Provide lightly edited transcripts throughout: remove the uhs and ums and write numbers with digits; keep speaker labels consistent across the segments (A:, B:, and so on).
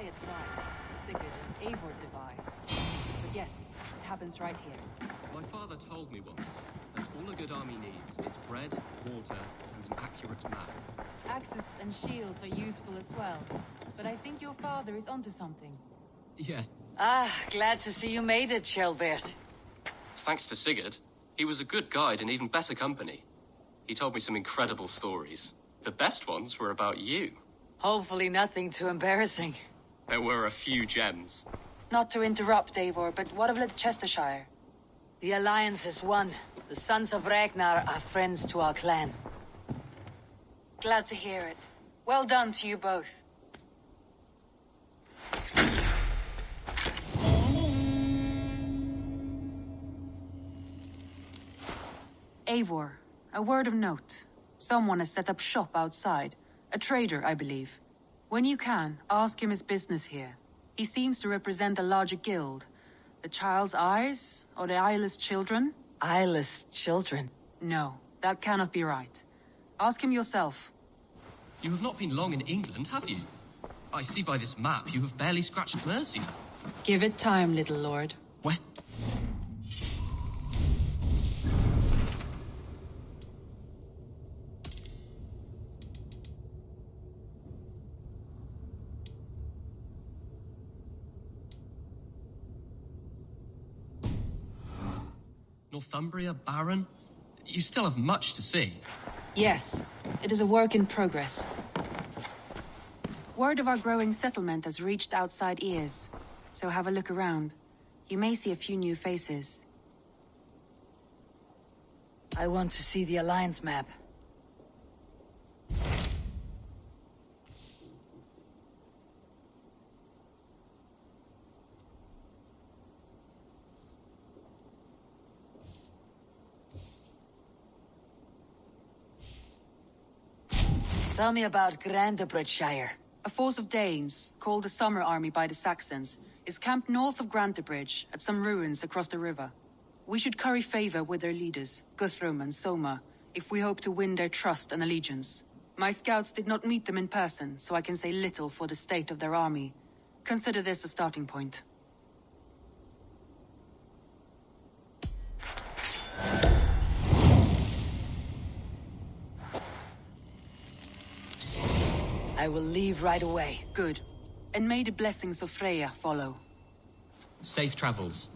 A: quiet life Sigurd and Eivor divide. But yes, it happens right here.
B: My father told me once that all a good army needs is bread, water, and an accurate map.
A: Axes and shields are useful as well, but I think your father is onto something.
B: Yes.
C: Ah, glad to see you made it, Kjellbert.
B: Thanks to Sigurd, he was a good guide and even better company. He told me some incredible stories. The best ones were about you.
C: Hopefully nothing too embarrassing.
B: There were a few gems.
D: Not to interrupt, Eivor, but what of Leicestershire?
C: The Alliance has won. The Sons of Ragnar are friends to our clan.
D: Glad to hear it. Well done to you both. Eivor, a word of note. Someone has set up shop outside. A trader, I believe. When you can, ask him his business here. He seems to represent a larger guild. The Child's Eyes, or the Eyeless Children?
C: Eyeless children?
D: No, that cannot be right. Ask him yourself.
B: You have not been long in England, have you? I see by this map you have barely scratched Mercia.
A: Give it time, little lord.
B: West... Northumbria, Baron? You still have much to see.
D: Yes, it is a work in progress. Word of our growing settlement has reached outside ears, so have a look around. You may see a few new faces.
C: I want to see the Alliance map. Tell me about Grantebridgeshire.
D: A force of Danes, called the Summer Army by the Saxons, is camped north of Grantebridge at some ruins across the river. We should curry favor with their leaders, Guthrum and Soma, if we hope to win their trust and allegiance. My scouts did not meet them in person, so I can say little for the state of their army. Consider this a starting point.
C: I will leave right away.
D: Good. And may the blessings of Freya follow.
B: Safe travels.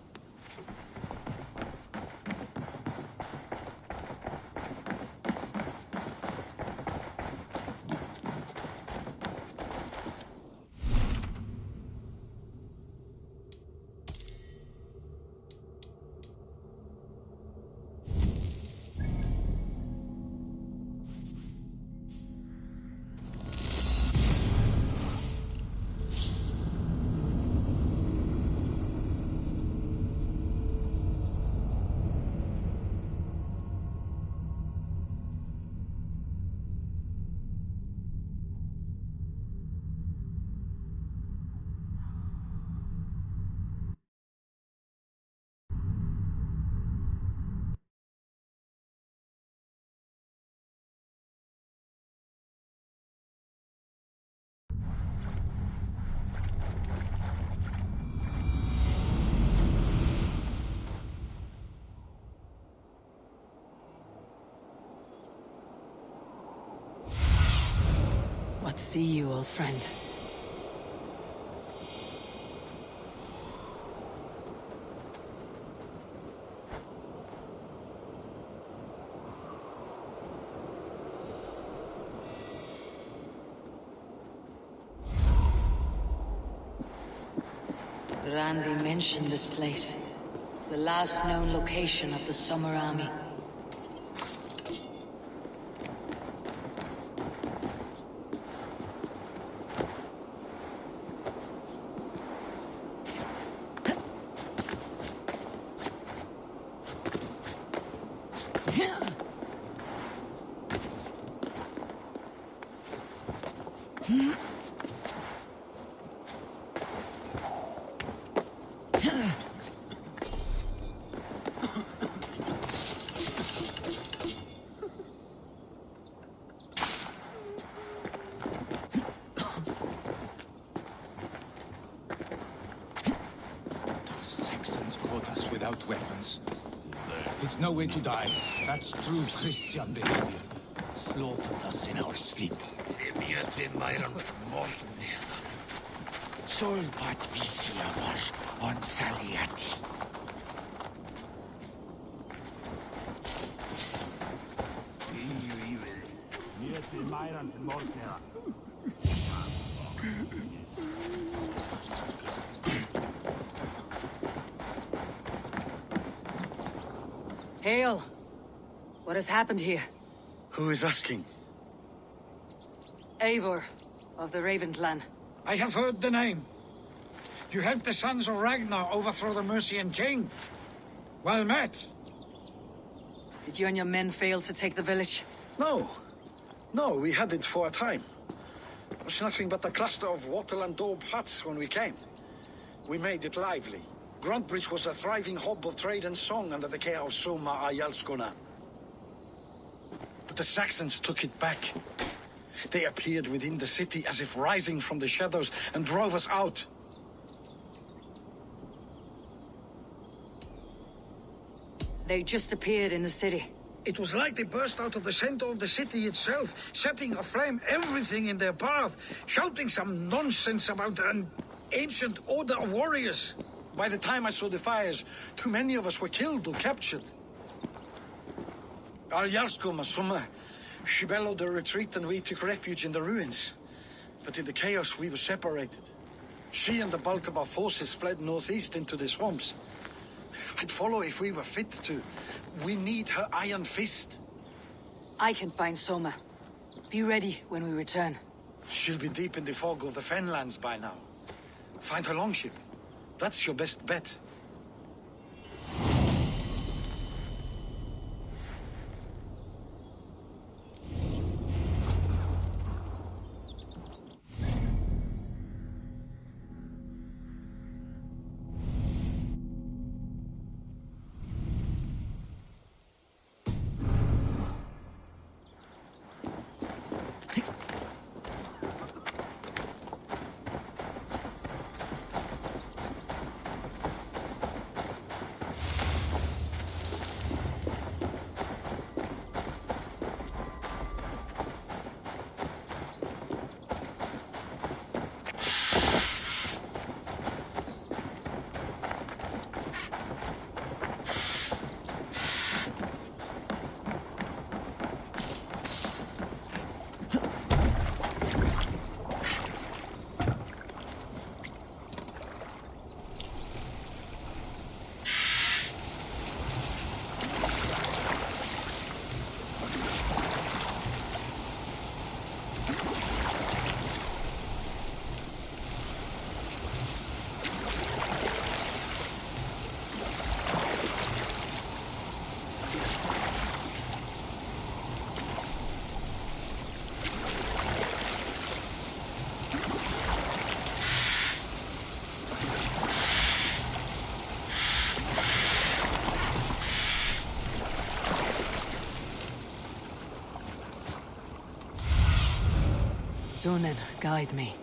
C: What see you, old friend? Randi mentioned this place. The last known location of the Summer Army.
E: put us without weapons. It's no way to die. That's true Christian behavior. Slaughtered us in our sleep.
F: Sol at visiavar on saliati.
C: Hail! What has happened here?
F: Who is asking?
C: Eivor, of the Raven clan.
F: I have heard the name. You helped the sons of Ragnar overthrow the Mercian king. Well met.
C: Did you and your men fail to take the village?
F: No. No, we had it for a time. It was nothing but a cluster of wattle and daub huts when we came. We made it lively. Gruntbridge was a thriving hub of trade and song under the care of Soma Ayalskona. But the Saxons took it back. They appeared within the city as if rising from the shadows and drove us out.
C: They just appeared in the city.
F: It was like they burst out of the center of the city itself, setting aflame everything in their path, shouting some nonsense about an ancient order of warriors. By the time I saw the fires, too many of us were killed or captured. Arjalsko Masuma, she bellowed a retreat and we took refuge in the ruins. But in the chaos we were separated. She and the bulk of our forces fled northeast into the swamps. I'd follow if we were fit to. We need her iron fist.
C: I can find Soma. Be ready when we return.
F: She'll be deep in the fog of the Fenlands by now. Find her longship. That's your best bet.
C: Sunan, guide me.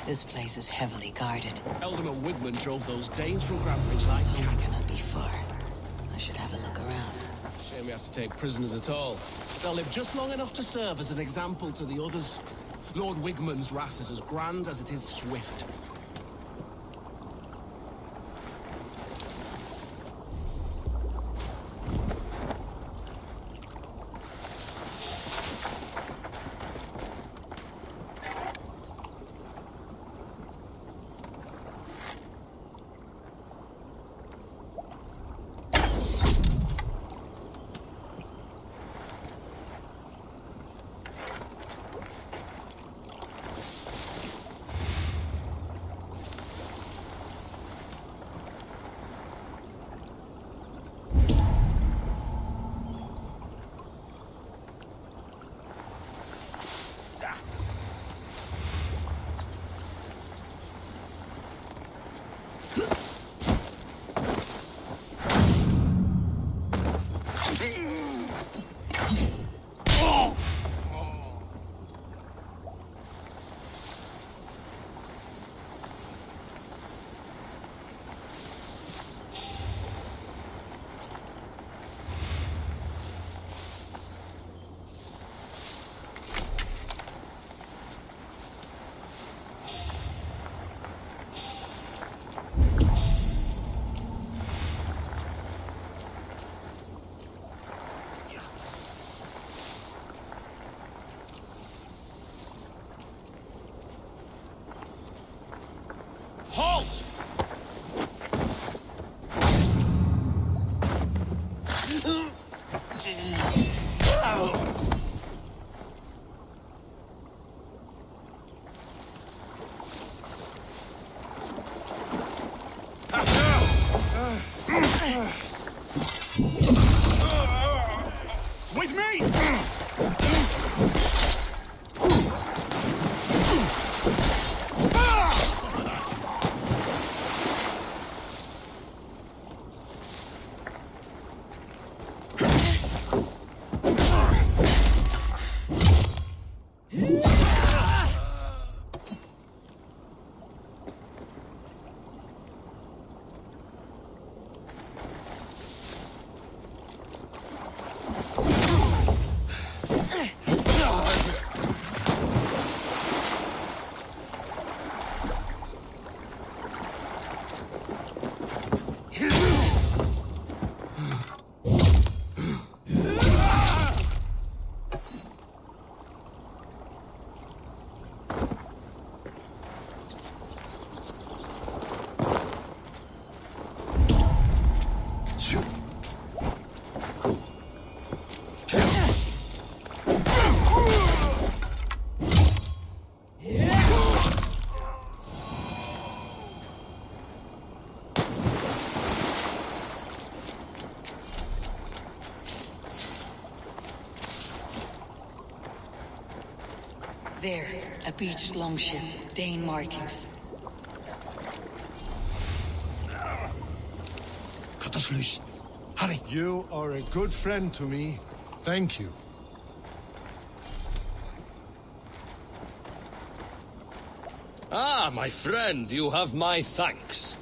C: This place is heavily guarded.
G: Ealdorman Wigman drove those Danes from Grantbridge like...
C: Soma cannot be far. I should have a look around.
G: Shame we have to take prisoners at all. They'll live just long enough to serve as an example to the others. Lord Wigman's wrath is as grand as it is swift.
E: With me!
C: There, a beached longship, Dane markings.
E: Cut us loose. Hurry.
H: You are a good friend to me. Thank you.
I: Ah, my friend, you have my thanks.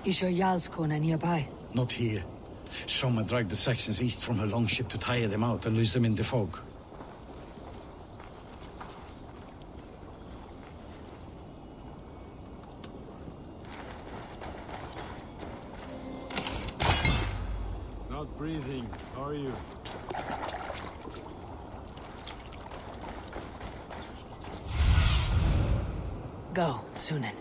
C: Is your Jarlskona nearby?
E: Not here. Soma dragged the Saxons east from her longship to tire them out and lose them in the fog.
H: Not breathing, are you?
C: Go, Sunan.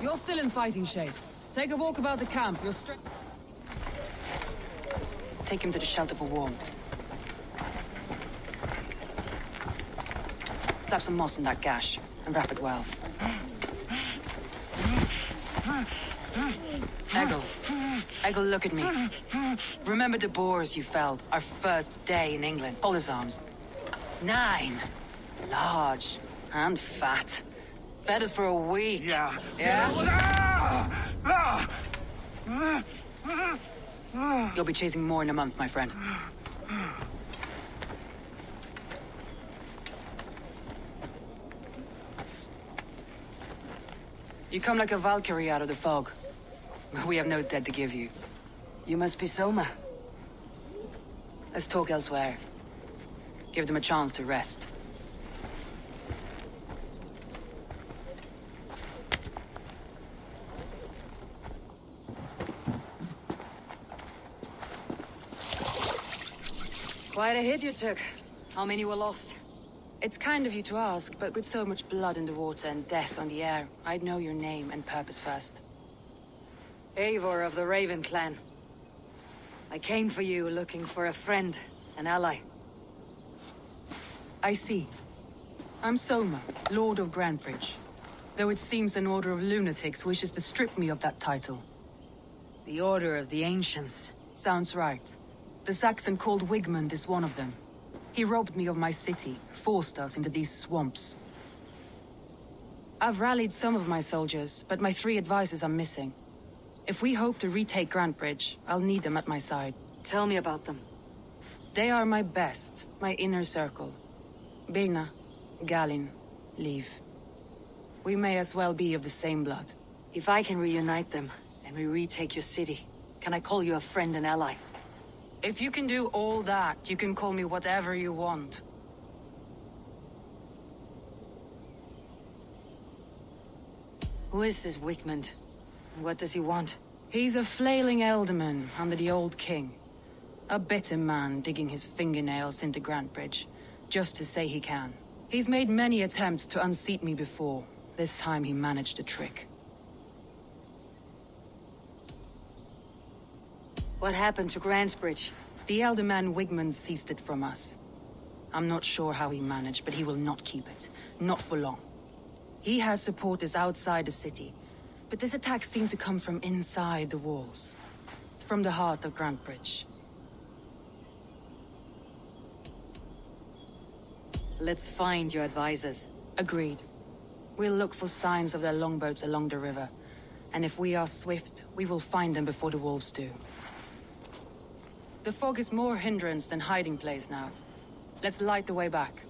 A: You're still in fighting shape. Take a walk about the camp. Your strength.
D: Take him to the shelter for warmth. Slap some moss in that gash, and wrap it well. Eggle, look at me. Remember the boars you felled, our first day in England? Hold his arms. 9. Large and fat. Fed us for a week.
F: Yeah.
D: Yeah? You'll be chasing more in a month, my friend. You come like a Valkyrie out of the fog. We have no dead to give you. You must be Soma. Let's talk elsewhere. Give them a chance to rest. Quite a hit you took. How many were lost? It's kind of you to ask, but with so much blood in the water and death on the air, I'd know your name and purpose first.
C: Eivor of the Raven clan. I came for you looking for a friend, an ally.
D: I see. I'm Soma, Lord of Grandbridge. Though it seems an order of lunatics wishes to strip me of that title.
C: The Order of the Ancients.
D: Sounds right. The Saxon called Wigmund is one of them. He robbed me of my city, forced us into these swamps. I've rallied some of my soldiers, but my 3 advisors are missing. If we hope to retake Grantebridge, I'll need them at my side.
C: Tell me about them.
D: They are my best, my inner circle. Birna, Galin, Liv. We may as well be of the same blood.
C: If I can reunite them, and we retake your city, can I call you a friend and ally?
D: If you can do all that, you can call me whatever you want.
C: Who is this Wigmund? What does he want?
D: He's a flailing elderman under the old king. A bitter man digging his fingernails into Grantebridge, just to say he can. He's made many attempts to unseat me before. This time he managed the trick.
C: What happened to Grantebridge?
D: The elderman Wigmund seized it from us. I'm not sure how he managed, but he will not keep it. Not for long. He has supporters outside the city, but this attack seemed to come from inside the walls. From the heart of Grantebridge.
C: Let's find your advisors.
D: Agreed. We'll look for signs of their longboats along the river. And if we are swift, we will find them before the wolves do. The fog is more hindrance than hiding place now. Let's light the way back.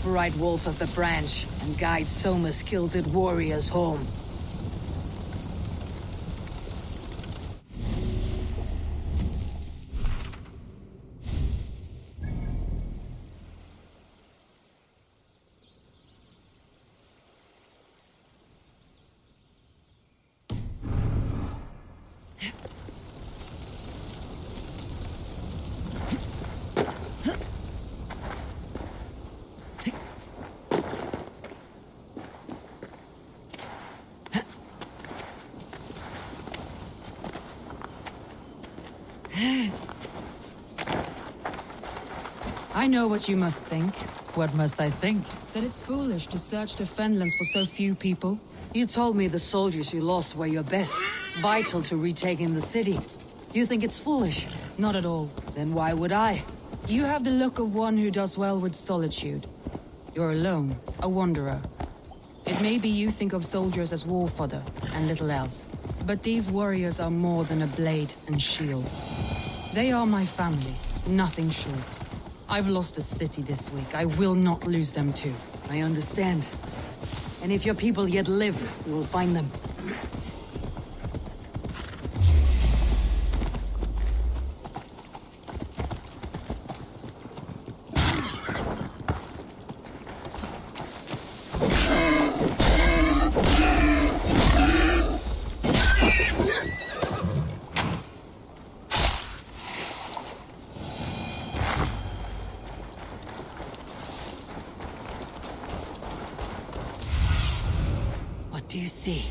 C: Bright Wolf of the Branch, and guide Soma's gilded warriors home.
D: I know what you must think.
C: What must I think?
D: That it's foolish to search the Fenlands for so few people.
C: You told me the soldiers you lost were your best, vital to retaking the city. You think it's foolish?
D: Not at all.
C: Then why would I?
D: You have the look of one who does well with solitude. You're alone, a wanderer. It may be you think of soldiers as war fodder, and little else. But these warriors are more than a blade and shield. They are my family, nothing short. I've lost a city this week. I will not lose them too.
C: I understand. And if your people yet live, we will find them. What do you see?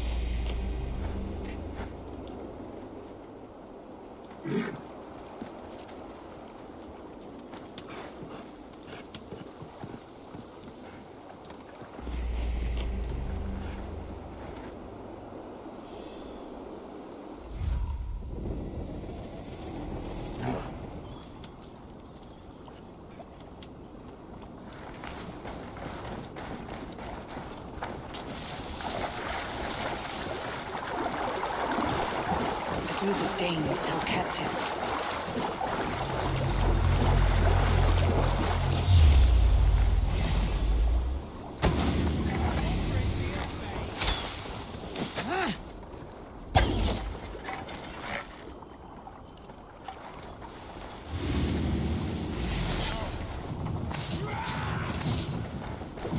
D: A group of Danes held captive.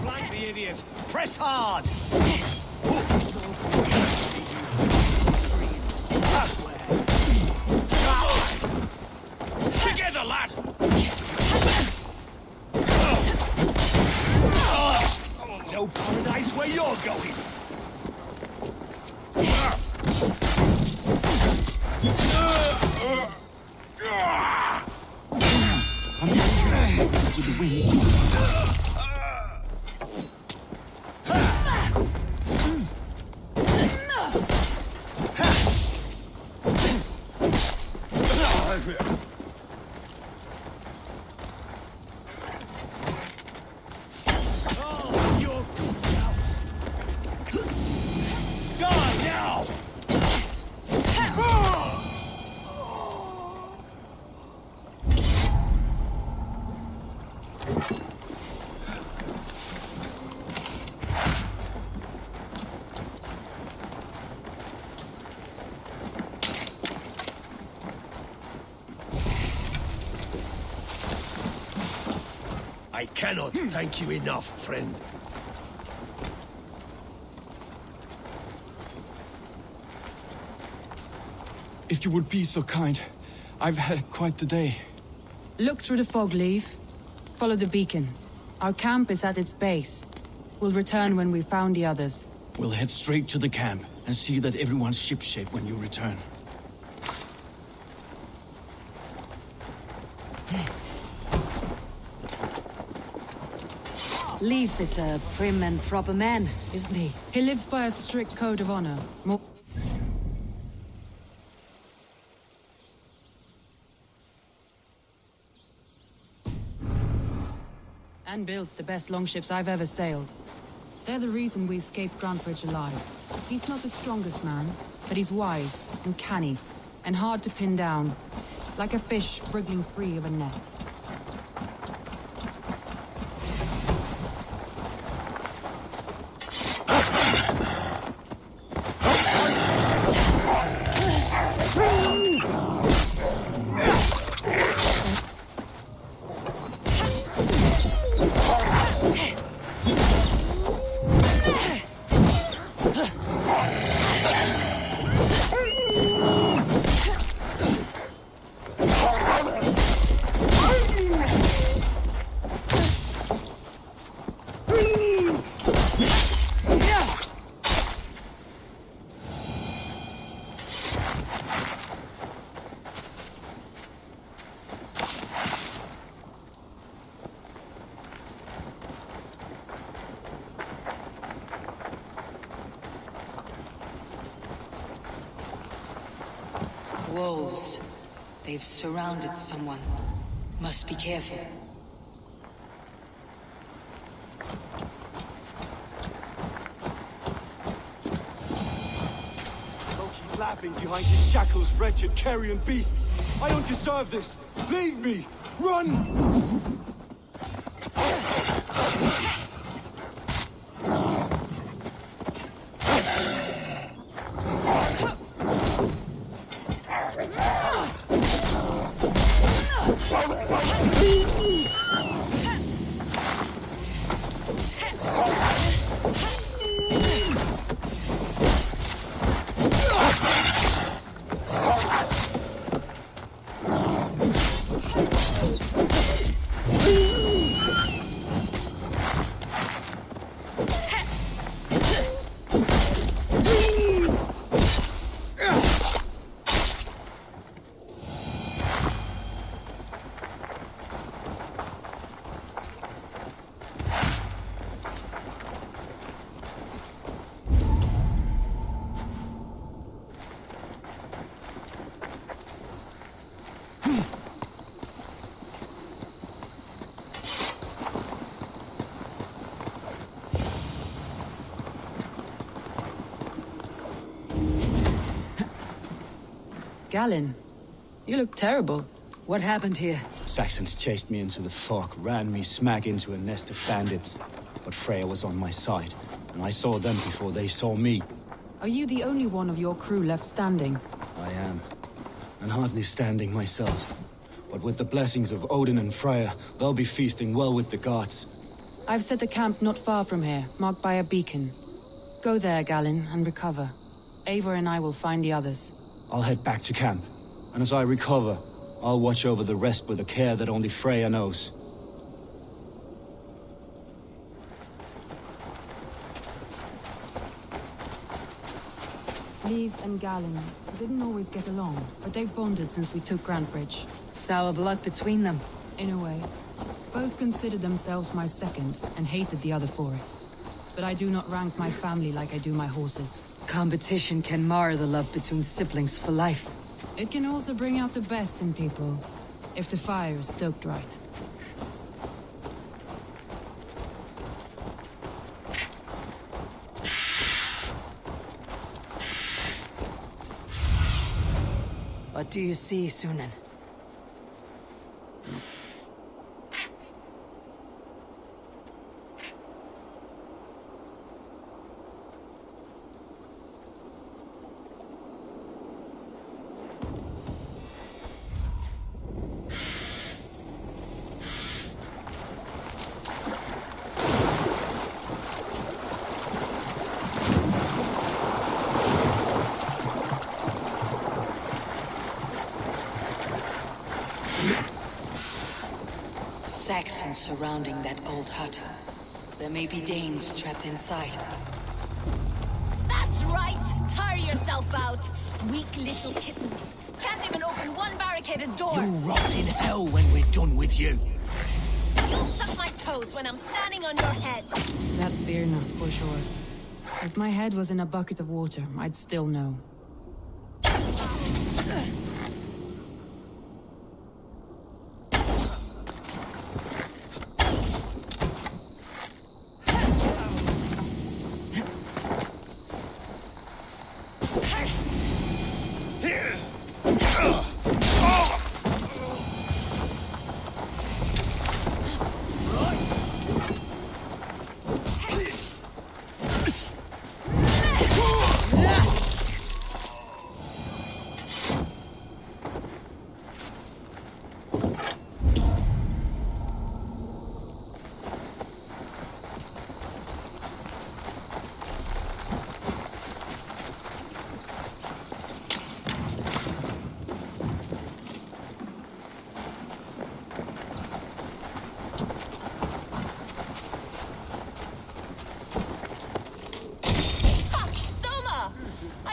G: Flank the idiot! Press hard! Together, lad! No paradise where you're going!
D: With the wind.
G: I cannot thank you enough, friend.
J: If you would be so kind, I've had quite the day.
D: Look through the fog, Leave. Follow the beacon. Our camp is at its base. We'll return when we've found the others.
J: We'll head straight to the camp and see that everyone's shipshape when you return.
C: Leif is a prim and proper man, isn't he?
D: He lives by a strict code of honor. And builds the best longships I've ever sailed. They're the reason we escaped Grantebridge alive. He's not the strongest man, but he's wise and canny, and hard to pin down, like a fish wriggling free of a net.
C: Wolves. They've surrounded someone. Must be careful.
K: Loki's laughing behind his shackles, wretched carrion beasts. I don't deserve this. Leave me! Run!
D: Galen, you look terrible. What happened here?
J: Saxons chased me into the fog, ran me smack into a nest of bandits. But Freya was on my side, and I saw them before they saw me.
D: Are you the only one of your crew left standing?
J: I am. And hardly standing myself. But with the blessings of Odin and Freya, they'll be feasting well with the gods.
D: I've set a camp not far from here, marked by a beacon. Go there, Galen, and recover. Eivor and I will find the others.
J: I'll head back to camp, and as I recover, I'll watch over the rest with a care that only Freya knows.
D: Liv and Galen didn't always get along, but they've bonded since we took Grantebridge.
C: Sour blood between them.
D: In a way. Both considered themselves my second, and hated the other for it. But I do not rank my family like I do my horses.
C: Competition can mar the love between siblings for life.
D: It can also bring out the best in people, if the fire is stoked right.
C: What do you see, Sunan? Saxons surrounding that old hut. There may be Danes trapped inside.
L: That's right! Tire yourself out! Weak little kittens. Can't even open one barricaded door!
E: You rot in hell when we're done with you!
L: You'll suck my toes when I'm standing on your head!
D: That's Birna, for sure. If my head was in a bucket of water, I'd still know.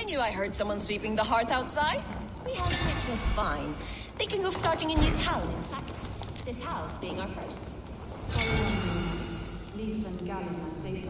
L: knew I heard someone sweeping the hearth outside. We have it just fine. Thinking of starting a new town, in fact. This house being our first.
A: Leaf and Gallon are safe.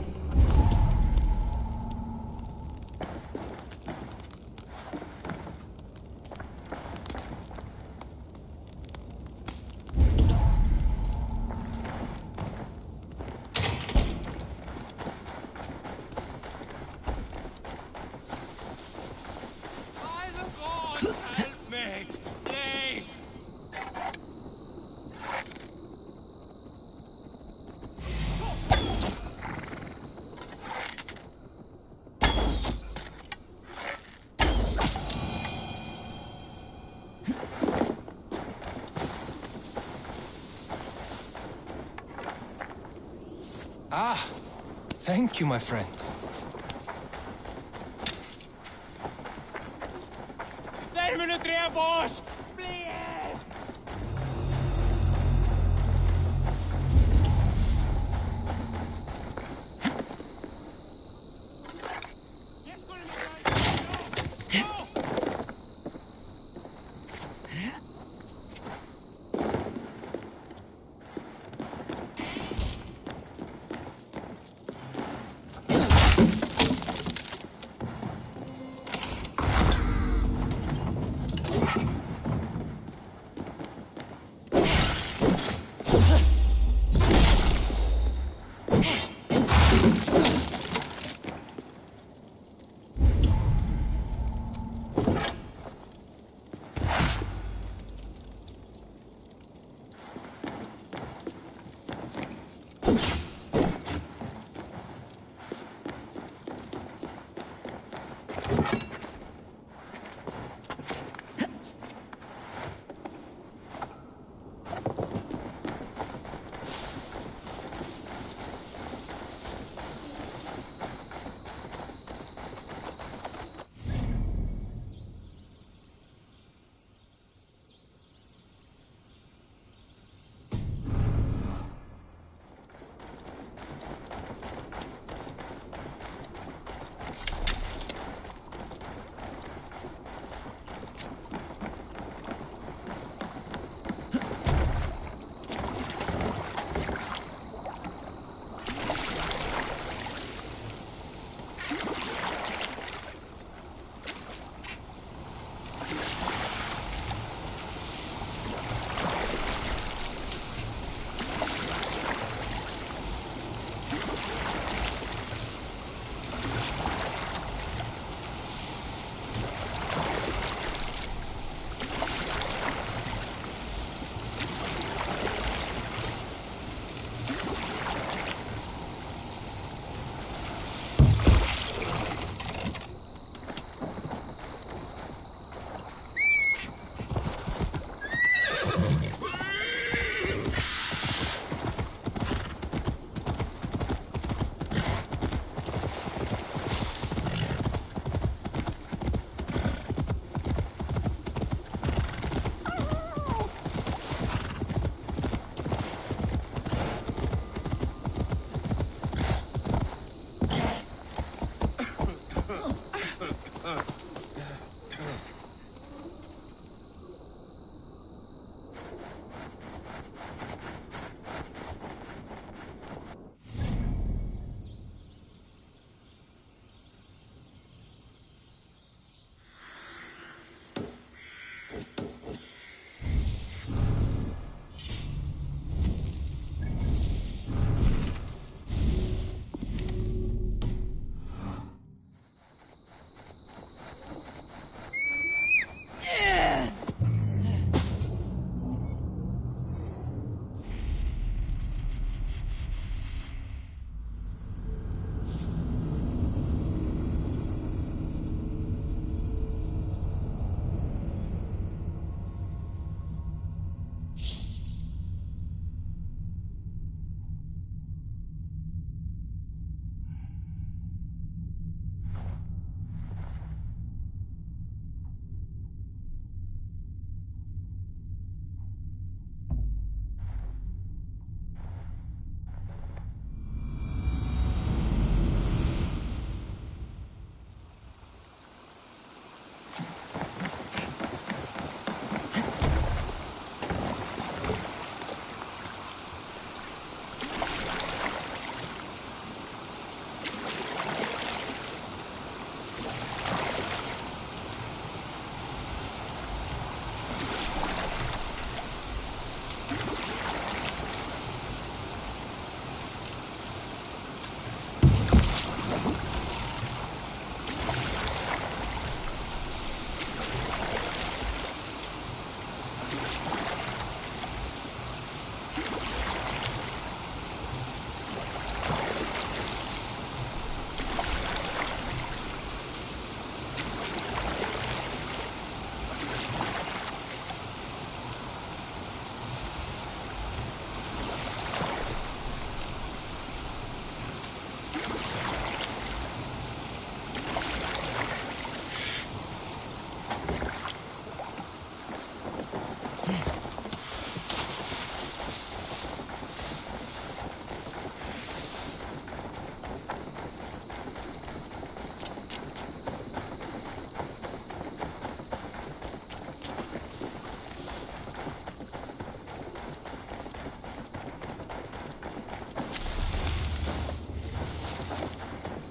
M: Ah, thank you, my friend.
N: boss!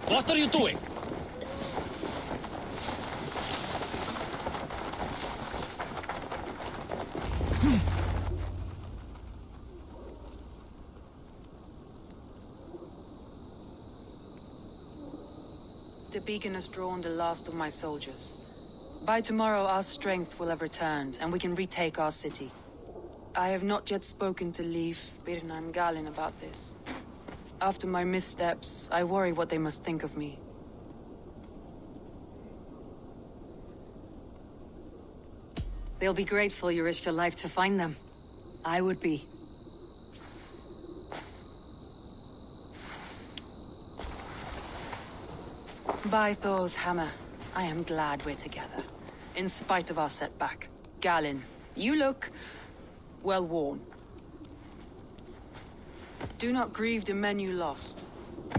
I: What are you doing?
D: The beacon has drawn the last of my soldiers. By tomorrow, our strength will have returned, and we can retake our city. I have not yet spoken to Leif, Birna, and Galin about this. After my missteps, I worry what they must think of me.
C: They'll be grateful you risked your life to find them. I would be.
D: By Thor's hammer, I am glad we're together. In spite of our setback. Galin, you look well worn. Do not grieve the men you lost.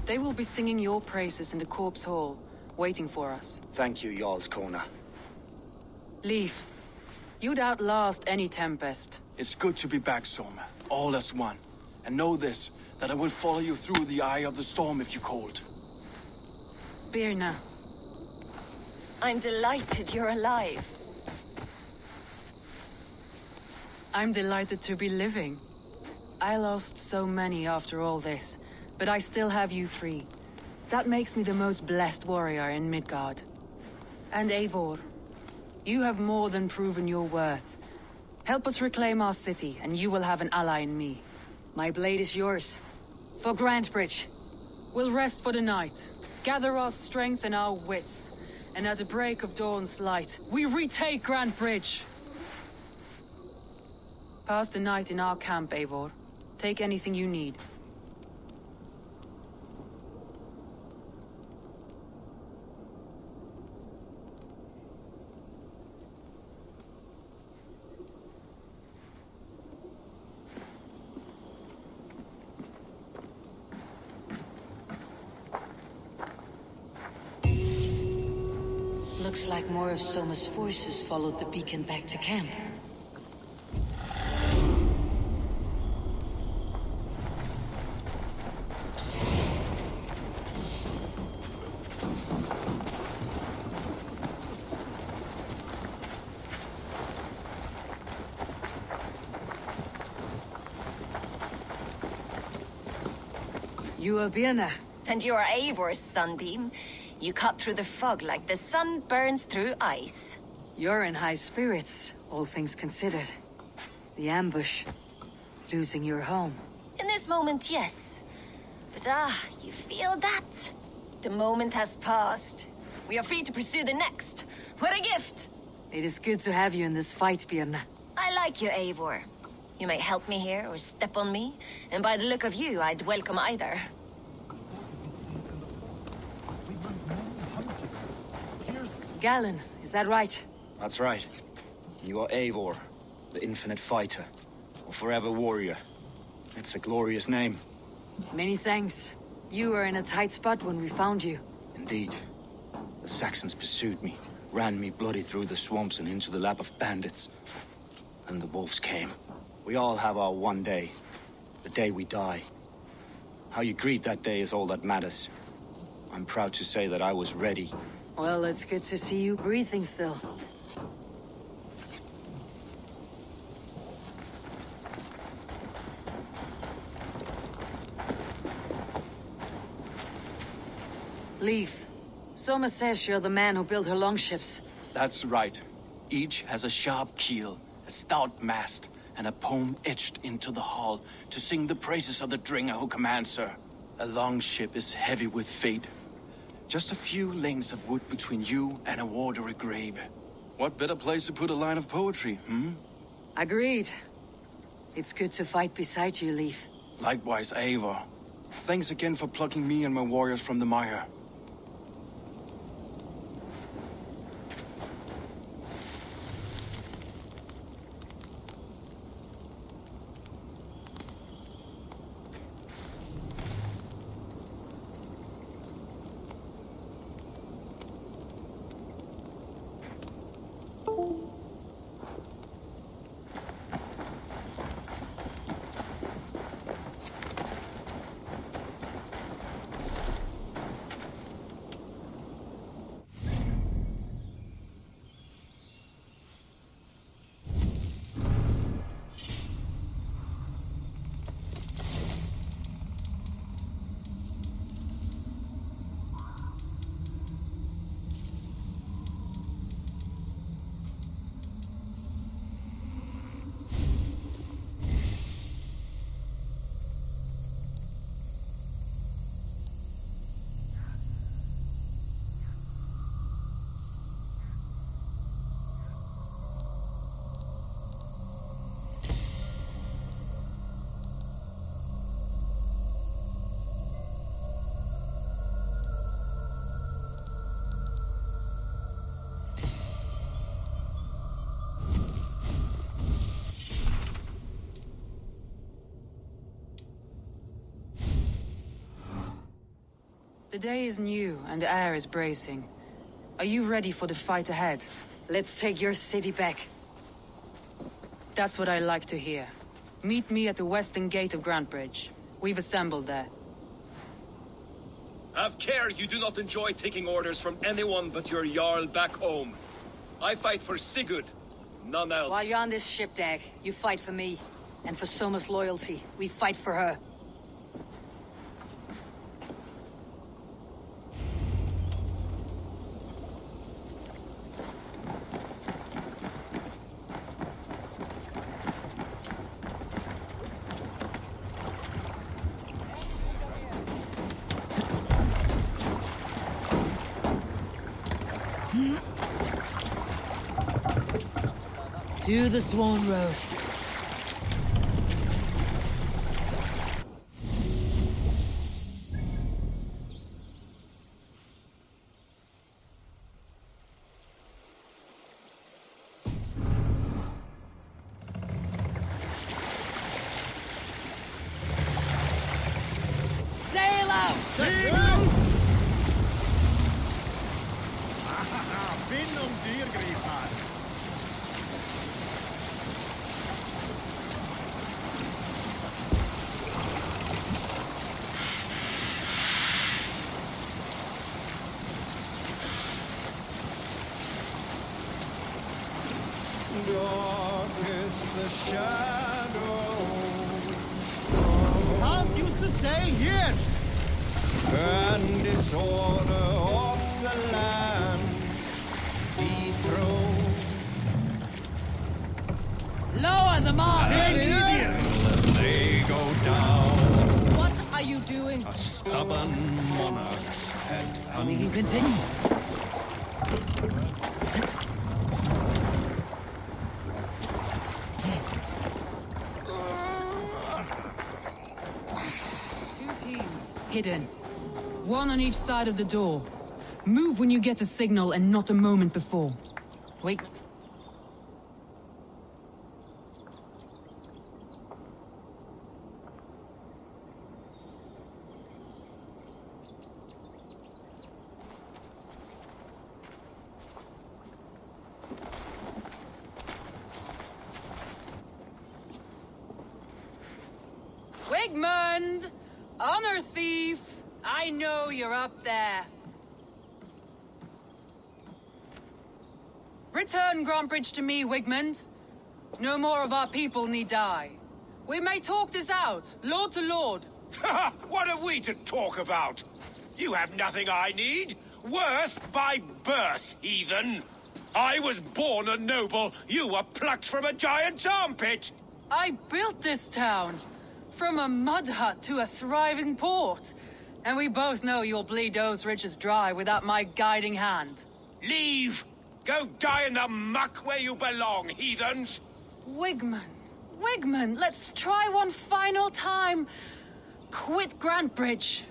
D: They will be singing your praises in the corpse hall, waiting for us.
J: Thank you, Jarl's Kona.
D: Leif, you'd outlast any tempest.
K: It's good to be back, Soma. All as one. And know this, that I will follow you through the eye of the storm if you called.
D: Birna.
L: I'm delighted you're alive.
D: I'm delighted to be living. I lost so many after all this, but I still have you three. That makes me the most blessed warrior in Midgard. And Eivor, you have more than proven your worth. Help us reclaim our city, and you will have an ally in me.
C: My blade is yours. For Grantebridge.
D: We'll rest for the night. Gather our strength and our wits. And at the break of dawn's light, we retake Grantebridge! Pass the night in our camp, Eivor. Take anything you need.
C: Looks like more of Soma's forces followed the beacon back to camp. You are Birna.
L: And you are Eivor's sunbeam. You cut through the fog like the sun burns through ice.
C: You're in high spirits, all things considered. The ambush. Losing your home.
L: In this moment, yes. But you feel that? The moment has passed. We are free to pursue the next. What a gift!
C: It is good to have you in this fight, Birna.
L: I like you, Eivor. You may help me here or step on me, and by the look of you, I'd welcome either.
C: Galin, is that right?
J: That's right. You are Eivor, the infinite fighter, or forever warrior. It's a glorious name.
C: Many thanks. You were in a tight spot when we found you.
J: Indeed. The Saxons pursued me, ran me bloody through the swamps and into the lap of bandits. And the wolves came. We all have our one day. The day we die. How you greet that day is all that matters. I'm proud to say that I was ready.
C: Well, it's good to see you breathing still. Leif, Soma says you're the man who built her longships.
K: That's right. Each has a sharp keel, a stout mast, and a poem etched into the hull to sing the praises of the Dringer who commands her. A longship is heavy with fate. Just a few lengths of wood between you and a watery grave. What better place to put a line of poetry, hmm?
C: Agreed. It's good to fight beside you, Leif.
K: Likewise, Eivor. Thanks again for plucking me and my warriors from the mire.
D: The day is new, and the air is bracing. Are you ready for the fight ahead?
C: Let's take your city back.
D: That's what I like to hear. Meet me at the western gate of Grantebridge. We've assembled there.
N: Have care you do not enjoy taking orders from anyone but your Jarl back home. I fight for Sigurd, none else.
C: While you're on this ship, Dag, you fight for me. And for Soma's loyalty, we fight for her.
O: To the Swan Road. Sail out!
E: Vind om dyrgripar. Dark is the shadow. Can't use the sail here. And disorder of the land dethroned.
O: Lower the mast!
E: As they go down,
O: What are you doing?
E: a stubborn monarch's head.
O: We can continue.
D: Hidden. One on each side of the door. Move when you get the signal and not a moment before.
O: Wait.
D: Wigmund! Honor thief! I know you're up there. Return Grantebridge to me, Wigmund. No more of our people need die. We may talk this out, lord to lord.
P: What are we to talk about? You have nothing I need. Worth by birth, heathen. I was born a noble. You were plucked from a giant's armpit.
D: I built this town. From a mud hut to a thriving port. And we both know you'll bleed those riches dry without my guiding hand.
P: Leave! Go die in the muck where you belong, heathens!
D: Wigmund, let's try one final time. Quit Grantebridge.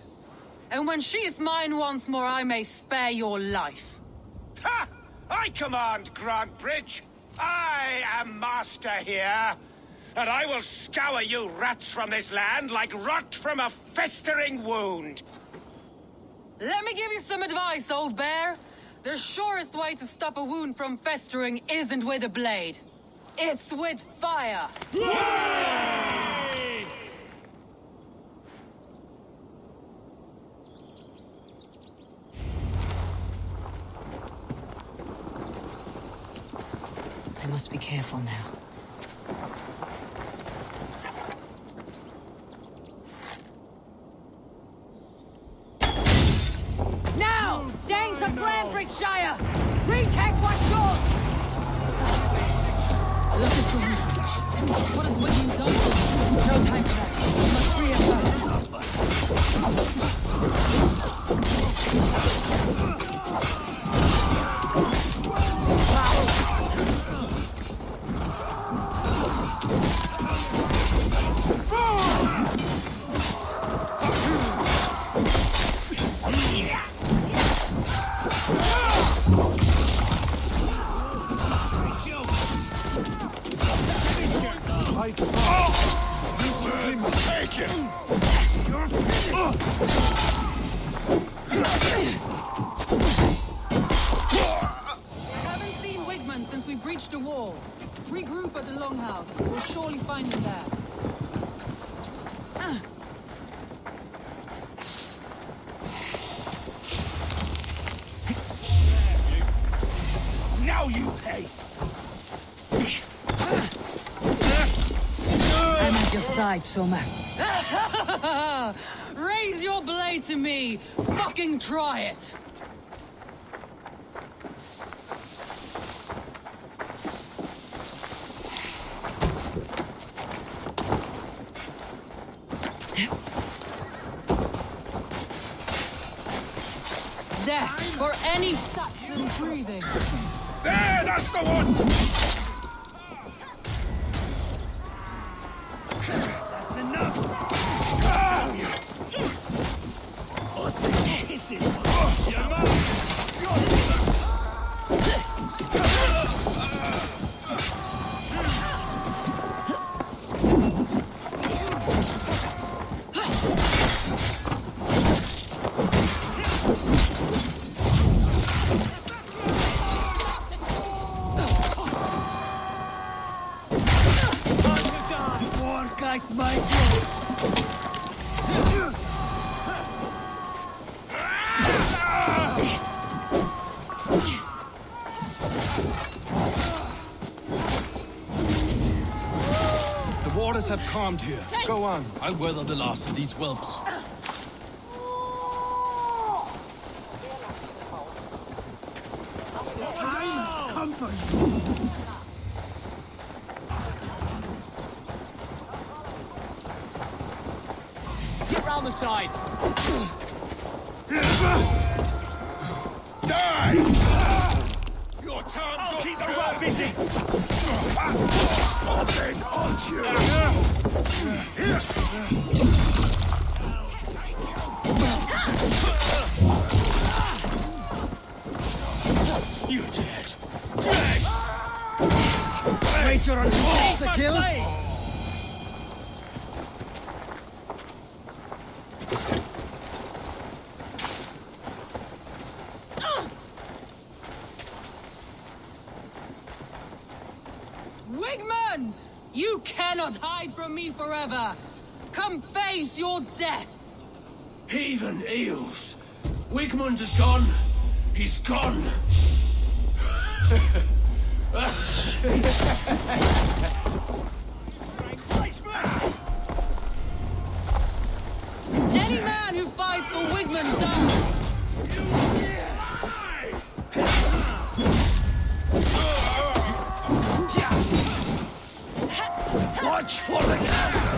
D: And when she is mine once more, I may spare your life.
P: Ha! I command Grantebridge. I am master here. And I will scour you rats from this land like rot from a festering wound.
D: Let me give you some advice, old bear. The surest way to stop a wound from festering isn't with a blade. It's with fire.
O: I must be careful now. Now! Danes of Grantebridgeshire! Retake what's yours!
D: Look at Grantebridge. What has Wigmund done to us? No time for that. We must free all. Regroup at the Longhouse. We'll surely find them there.
P: Now you pay!
O: I'm at your side, Soma.
D: Raise your blade to me! Fucking try it! Death for any Saxon breathing!
P: There, that's the one! That's enough! This is your
G: Have calmed here. Go on. I'll weather the last of these whelps.
P: Come for you.
N: Get round the side.
P: Die! Your tongue's up. Keep the rat busy. Open on you! You're dead. Dead! Wait, you're on the kill?
D: Wigmund! You cannot hide from me forever! Come face your death!
P: Heathen eels! Wigmund is gone! He's gone!
D: Any man who fights for Wigmund dies!
P: Watch for the counter!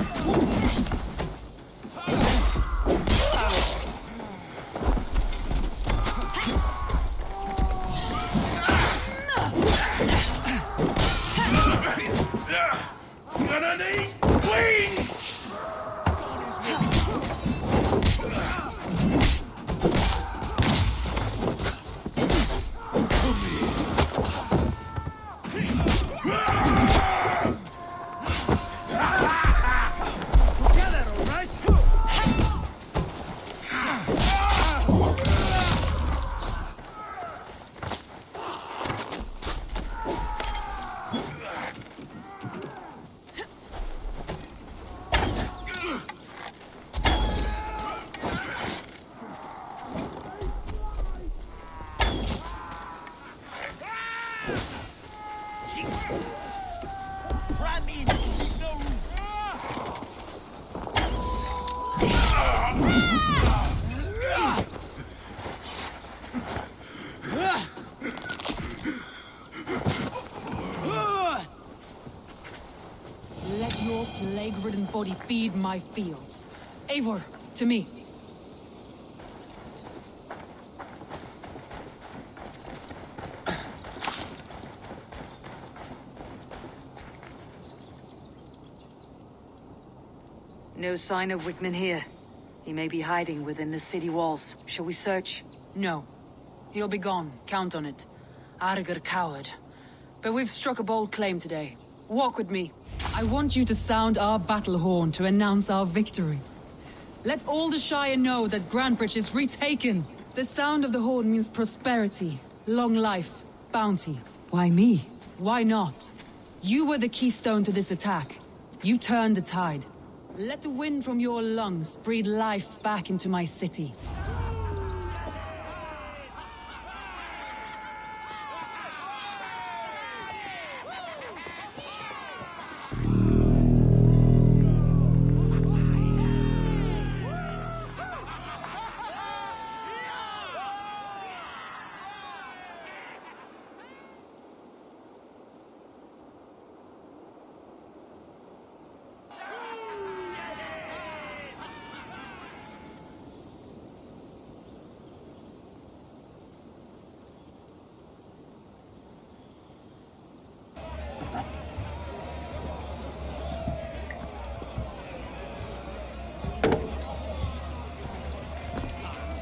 P: Gonna need wings!
D: Let your plague-ridden body feed my fields. Eivor, to me.
C: No sign of Wickman here. He may be hiding within the city walls. Shall we search?
D: No. He'll be gone. Count on it. Arger coward. But we've struck a bold claim today. Walk with me. I want you to sound our battle horn to announce our victory. Let all the Shire know that Grantebridge is retaken. The sound of the horn means prosperity, long life, bounty.
O: Why me?
D: Why not? You were the keystone to this attack. You turned the tide. Let the wind from your lungs breathe life back into my city.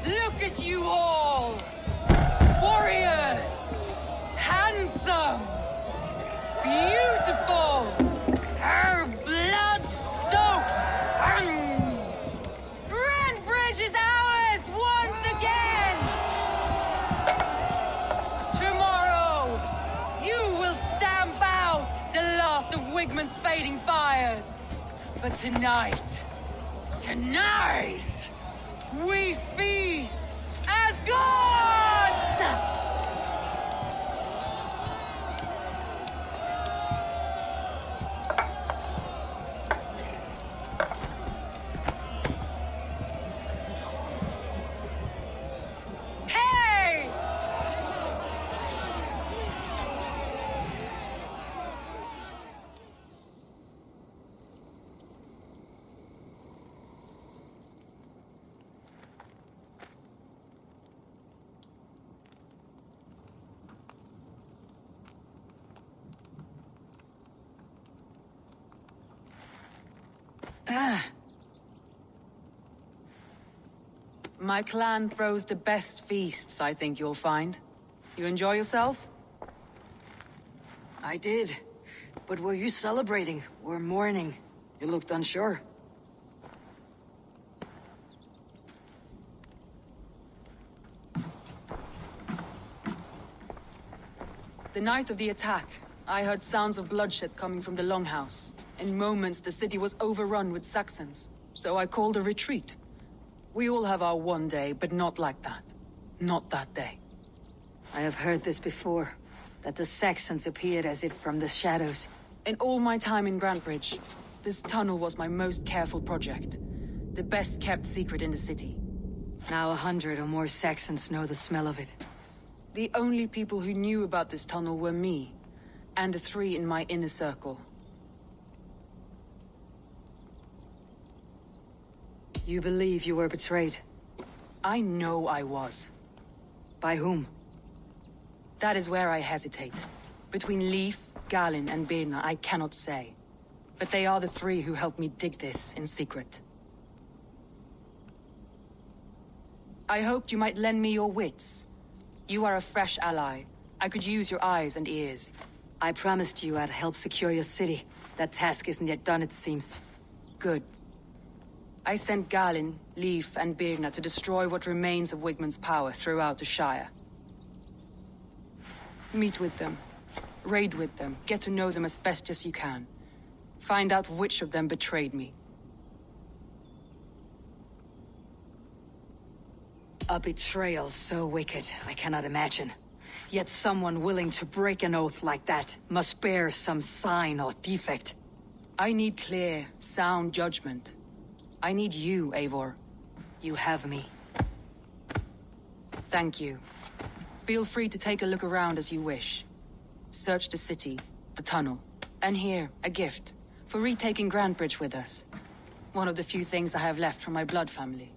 O: Look at you all! Warriors! Handsome! Beautiful! Her blood-soaked! Grantbridge is ours once again! Tomorrow, you will stamp out the last of Wigmund's fading fires. But tonight, we feast as gods! Hey!
D: My clan throws the best feasts, I think you'll find. You enjoy yourself?
C: I did. But were you celebrating or mourning? You looked unsure.
D: The night of the attack, I heard sounds of bloodshed coming from the Longhouse. In moments, the city was overrun with Saxons, so I called a retreat. We all have our one day, but not like that. Not that day.
C: I have heard this before, that the Saxons appeared as if from the shadows.
D: In all my time in Grantbridge, this tunnel was my most careful project. The best kept secret in the city.
C: Now 100 or more Saxons know the smell of it.
D: The only people who knew about this tunnel were me, and the 3 in my inner circle.
C: You believe you were betrayed?
D: I know I was.
C: By whom?
D: That is where I hesitate. Between Leif, Galin, and Birna, I cannot say. But they are the 3 who helped me dig this in secret. I hoped you might lend me your wits. You are a fresh ally. I could use your eyes and ears.
C: I promised you I'd help secure your city. That task isn't yet done, it seems.
D: Good. I sent Galin, Leif, and Birna to destroy what remains of Wigmund's power throughout the Shire. Meet with them. Raid with them. Get to know them as best as you can. Find out which of them betrayed me.
C: A betrayal so wicked, I cannot imagine. Yet someone willing to break an oath like that must bear some sign or defect.
D: I need clear, sound judgment. I need you, Eivor.
C: You have me.
D: Thank you. Feel free to take a look around as you wish. Search the city, the tunnel, and here, a gift, for retaking Grantbridge with us. One of the few things I have left from my blood family.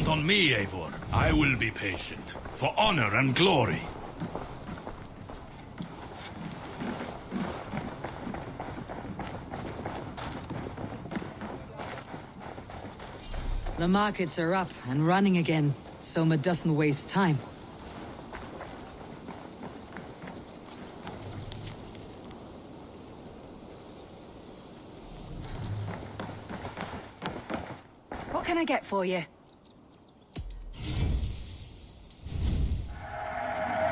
Q: Count on me, Eivor. I will be patient. For honor and glory.
C: The markets are up and running again. Soma doesn't waste time.
R: What can I get for you?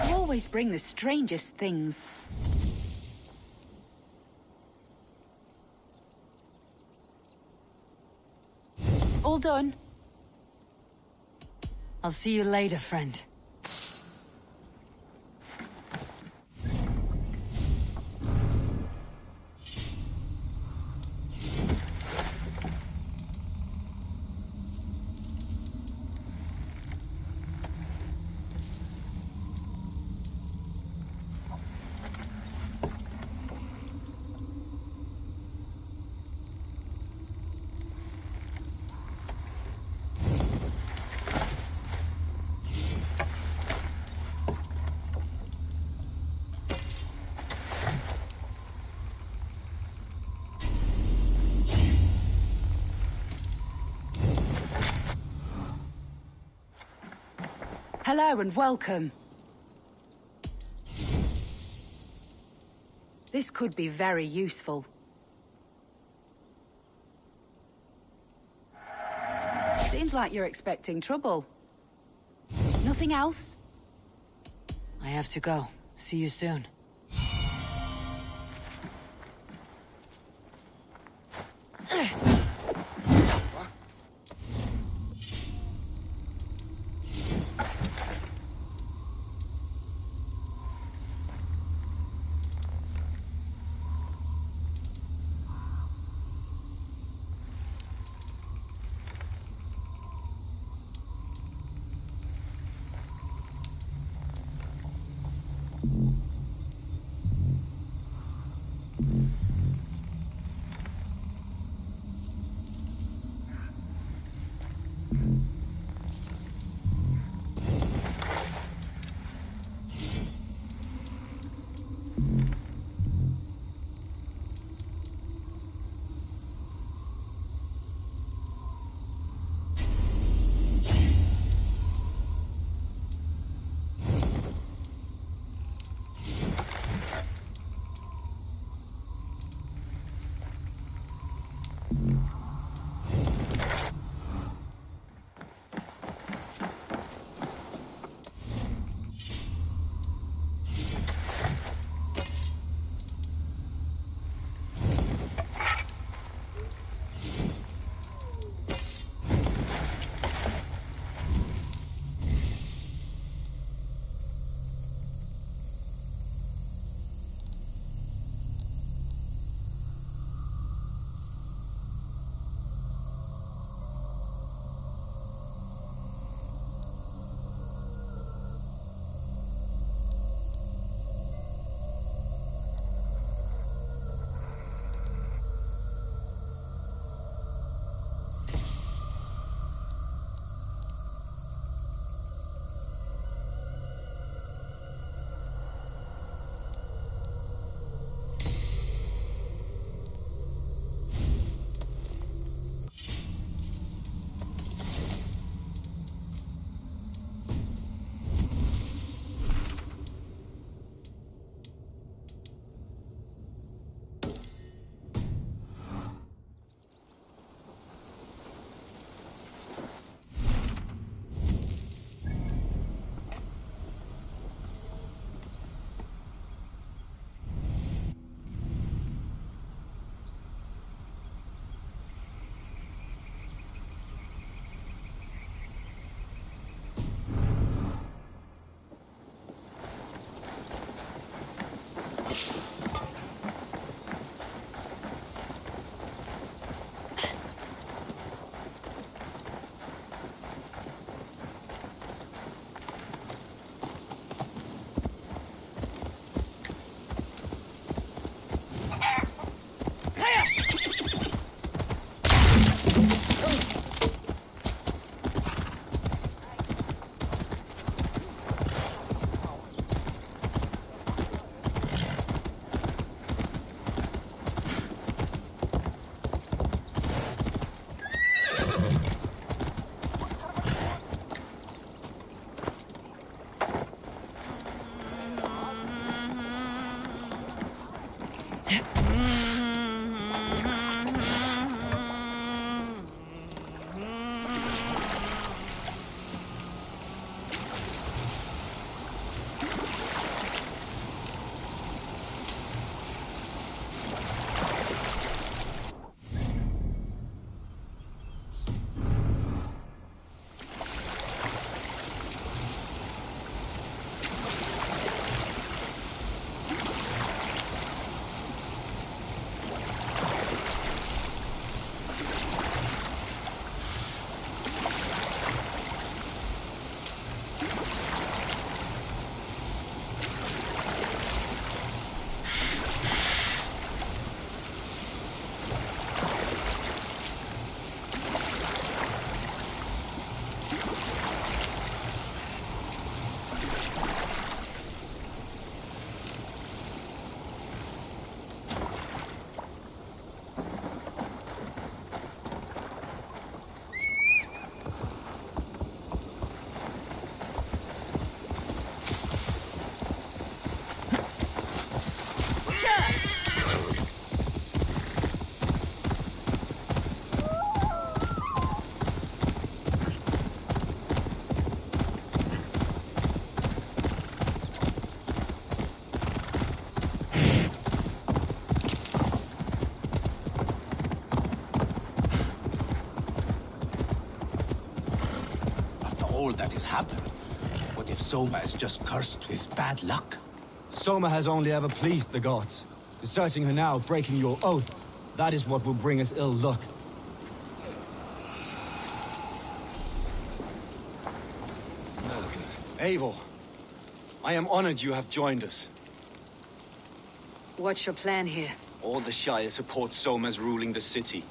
R: You always bring the strangest things. All done.
C: I'll see you later, friend.
R: Hello and welcome. This could be very useful. Seems like you're expecting trouble. Nothing else?
C: I have to go. See you soon.
E: all that has happened. What if Soma is just cursed with bad luck?
J: Soma has only ever pleased the gods. Deserting her now, breaking your oath, that is what will bring us ill luck. Eivor, I am honored you have joined us.
C: What's your plan here?
J: All the Shire support Soma's ruling the city.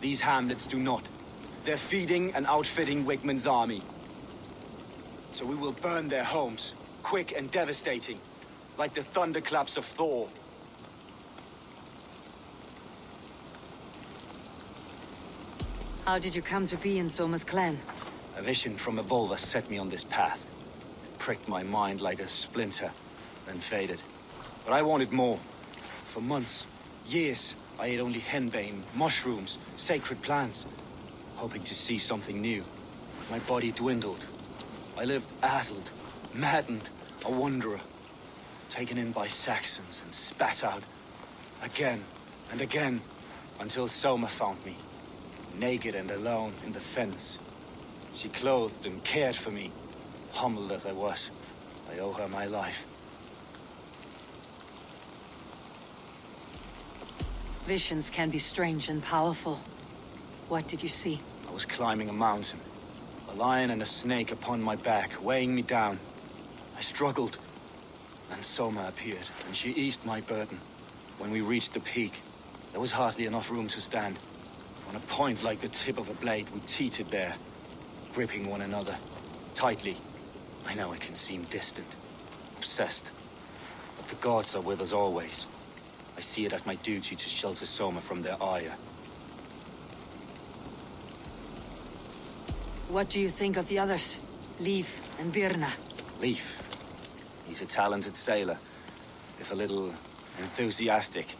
J: These hamlets do not. They're feeding and outfitting Wigmund's army. So we will burn their homes, quick and devastating, like the thunderclaps of Thor.
C: How did you come to be in Soma's clan?
J: A vision from Evolver set me on this path. It pricked my mind like a splinter, then faded. But I wanted more. For months, years, I ate only henbane, mushrooms, sacred plants, hoping to see something new. My body dwindled. I lived addled, maddened, a wanderer, taken in by Saxons and spat out again and again, until Soma found me, naked and alone in the fens. She clothed and cared for me, humbled as I was. I owe her my life.
C: Visions can be strange and powerful. What did you see?
J: I was climbing a mountain. A lion and a snake upon my back, weighing me down. I struggled. Then Soma appeared, and she eased my burden. When we reached the peak, there was hardly enough room to stand. On a point like the tip of a blade, we teetered there, gripping one another, tightly. I know it can seem distant, obsessed, but the gods are with us always. I see it as my duty to shelter Soma from their ire.
C: What do you think of the others? Leif and Birna?
J: Leif. He's a talented sailor, if a little enthusiastic.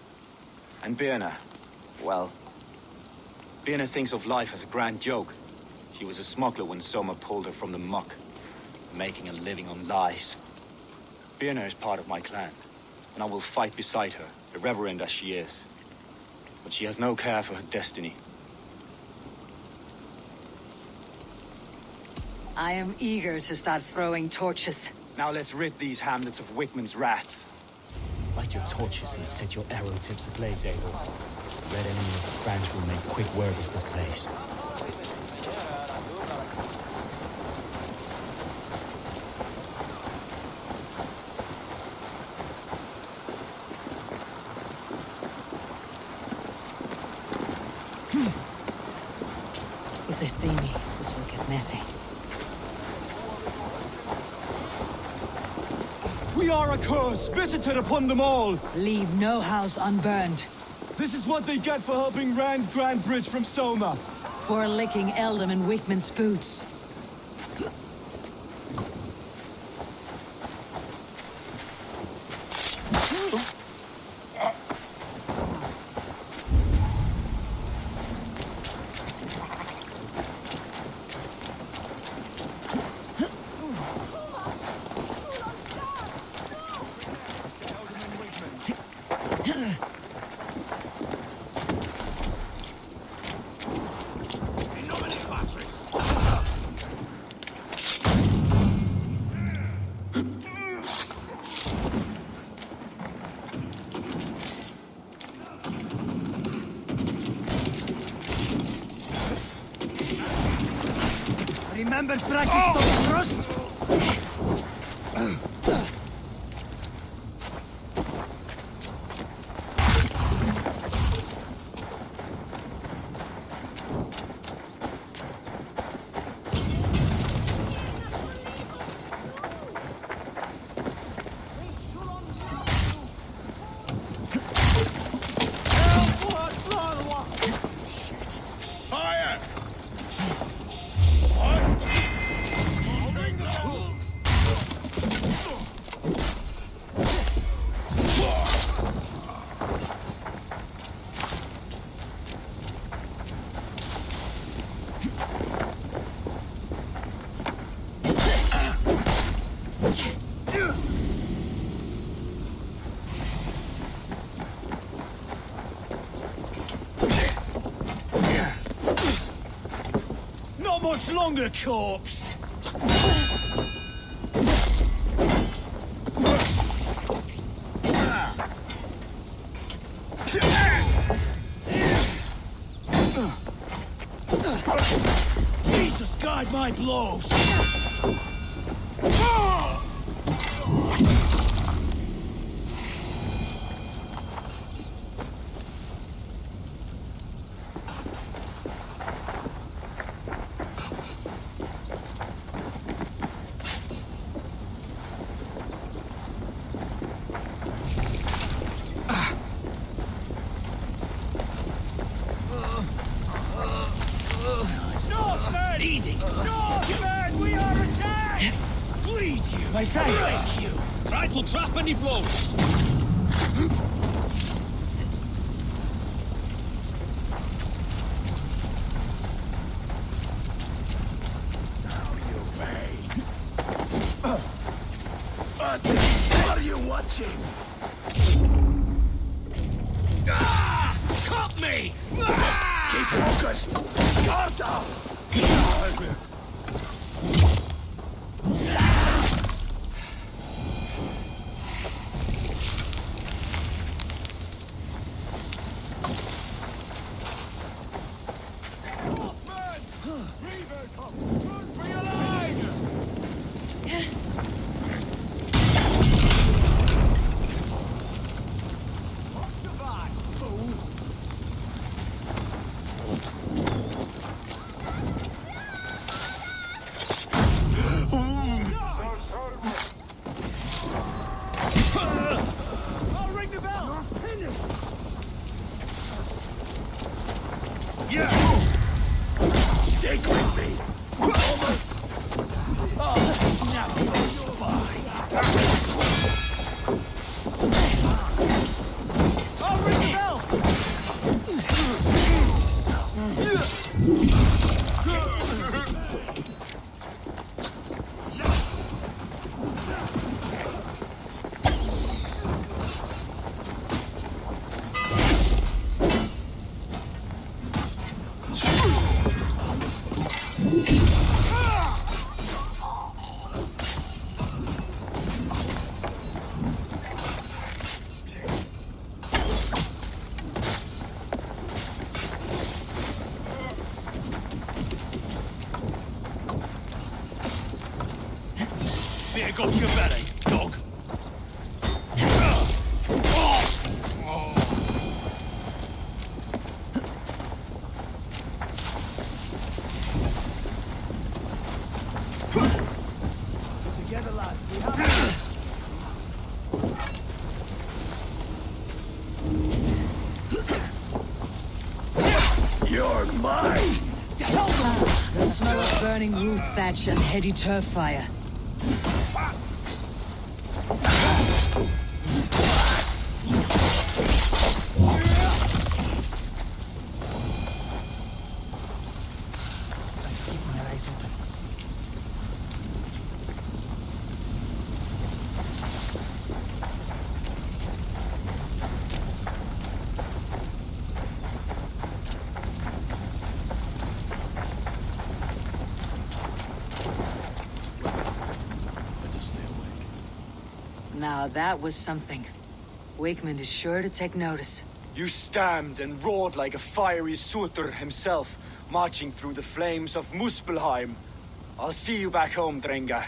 J: And Birna, well, Birna thinks of life as a grand joke. She was a smuggler when Soma pulled her from the muck, making a living on lies. Birna is part of my clan, and I will fight beside her, irreverent as she is. But she has no care for her destiny.
C: I am eager to start throwing torches.
J: Now let's rid these hamlets of Wigmund's rats. Light your torches and set your arrow tips ablaze, Eivor. The red enemy of the French will make quick work of this place.
C: If they see me, this will get messy.
J: We are a curse, visited upon them all!
C: Leave no house unburned.
J: This is what they get for helping Rand Grandbridge from Soma.
C: For licking Eldom and Wigmund's boots.
O: Remember practice those thrusts?
P: Fire!
O: Not much longer, corpse!
E: Jesus, guide my blows!
I: Northmen, we are attacked! Bleed you!
E: My thanks!
I: Break you! Try to trap any blows!
E: Now you pay! What are you watching?
I: Ah! Cut me! Ah!
E: Keep focused! Guard down! Stick with me! I'll snap your spine!
O: I'll ring the bell!
I: Fear got your belly, dog.
E: Together, lads, we have this. You're mine!
C: The smell of burning roof thatch and heady turf fire. Now that was something. Wakeman is sure to take notice.
J: You stamped and roared like a fiery Surtur himself, marching through the flames of Muspelheim. I'll see you back home, Drenga.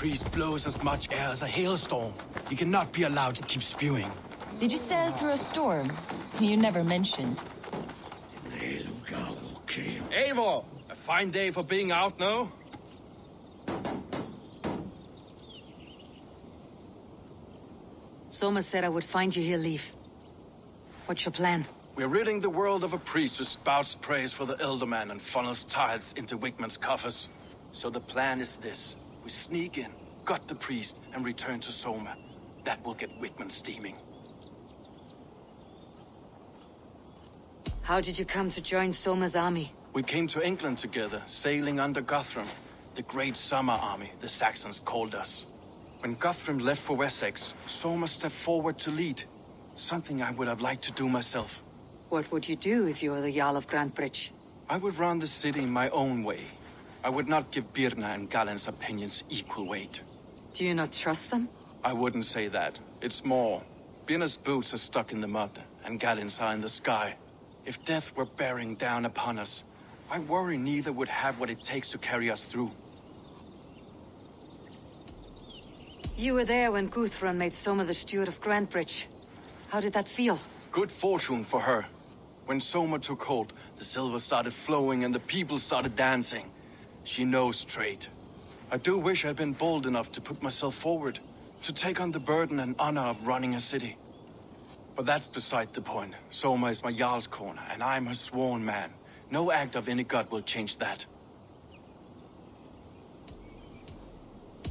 K: priest blows as much air as a hailstorm. He cannot be allowed to keep spewing.
L: Did you sail through a storm? You never mentioned.
K: Eivor! A fine day for being out, no?
C: Soma said I would find you here, Leif. What's your plan?
K: We're ridding the world of a priest who spouts praise for the Elderman and funnels tithes into Wigman's coffers. So the plan is this. We sneak in, gut the priest, and return to Soma. That will get Wigman steaming.
C: How did you come to join Soma's army?
K: We came to England together, sailing under Guthrum. The Great Summer Army, the Saxons called us. When Guthrum left for Wessex, Soma stepped forward to lead. Something I would have liked to do myself.
C: What would you do if you were the Jarl of Grantebridge?
K: I would run the city my own way. I would not give Birna and Galen's opinions equal weight.
C: Do you not trust them?
K: I wouldn't say that. It's more. Birna's boots are stuck in the mud, and Galen's are in the sky. If death were bearing down upon us, I worry neither would have what it takes to carry us through.
C: You were there when Guthrum made Soma the steward of Grantebridge. How did that feel?
K: Good fortune for her. When Soma took hold, the silver started flowing and the people started dancing. She knows trade. I do wish I'd been bold enough to put myself forward, to take on the burden and honor of running a city. But that's beside the point. Soma is my Jarl's corner, and I'm her sworn man. No act of any god will change that.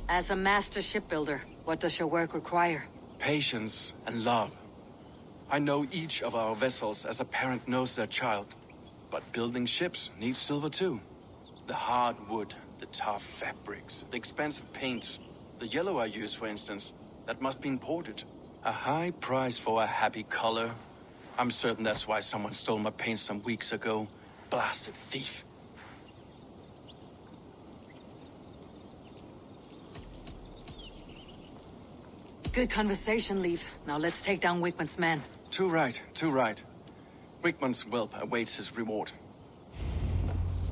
C: As a master shipbuilder, what does your work require?
K: Patience and love. I know each of our vessels as a parent knows their child. But building ships needs silver too. The hard wood, the tough fabrics, the expensive paints. The yellow I use, for instance, that must be imported. A high price for a happy color. I'm certain that's why someone stole my paint some weeks ago. Blasted thief.
C: Good conversation, Leif. Now let's take down Wigman's men.
K: Too right, too right. Wigman's whelp awaits his reward.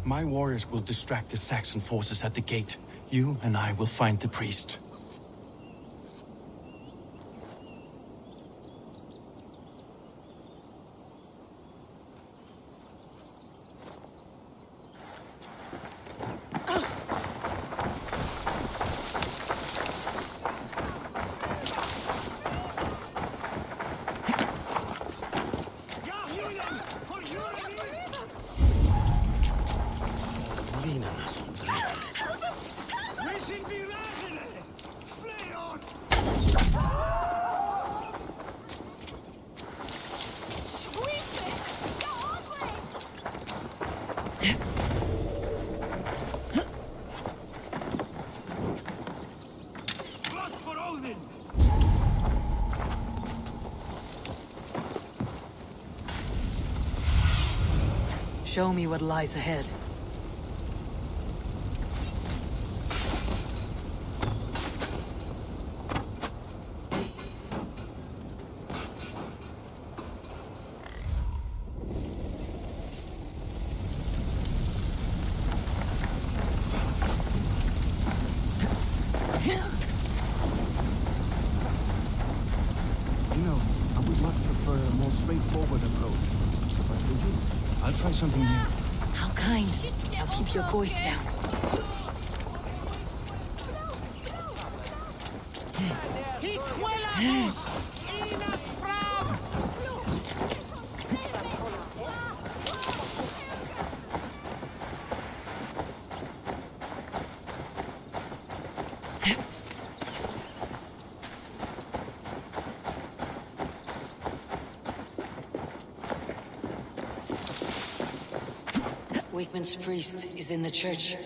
K: My warriors will distract the Saxon forces at the gate. You and I will find the priest.
C: Show me what lies ahead.
G: I would much prefer a more straightforward approach. But for you, I'll try something new.
C: How kind. Now keep your voice down. Wigman's priest is in the church.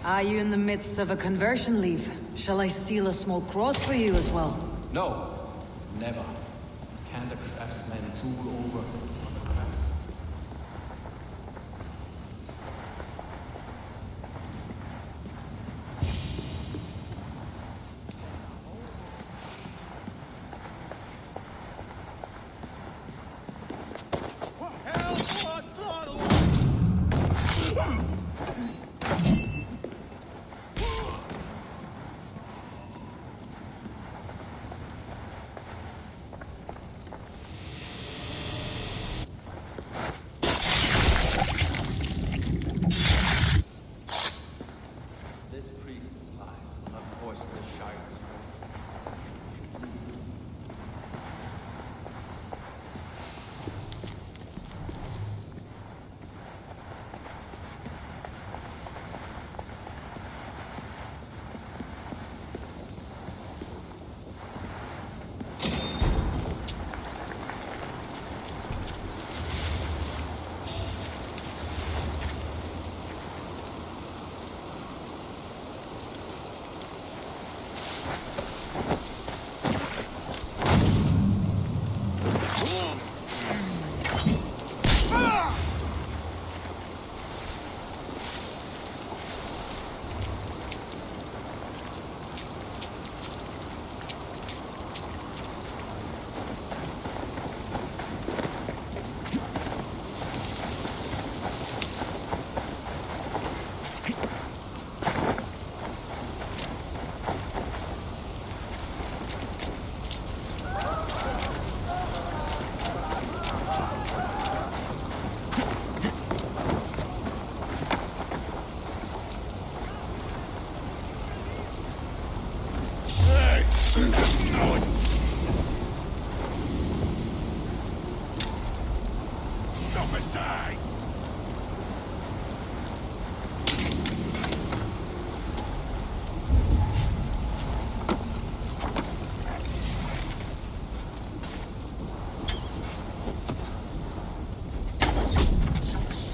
C: Are you in the midst of a conversion leave? Shall I steal a small cross for you as well?
S: No, never. Can the craftsmen drool over on the crafts?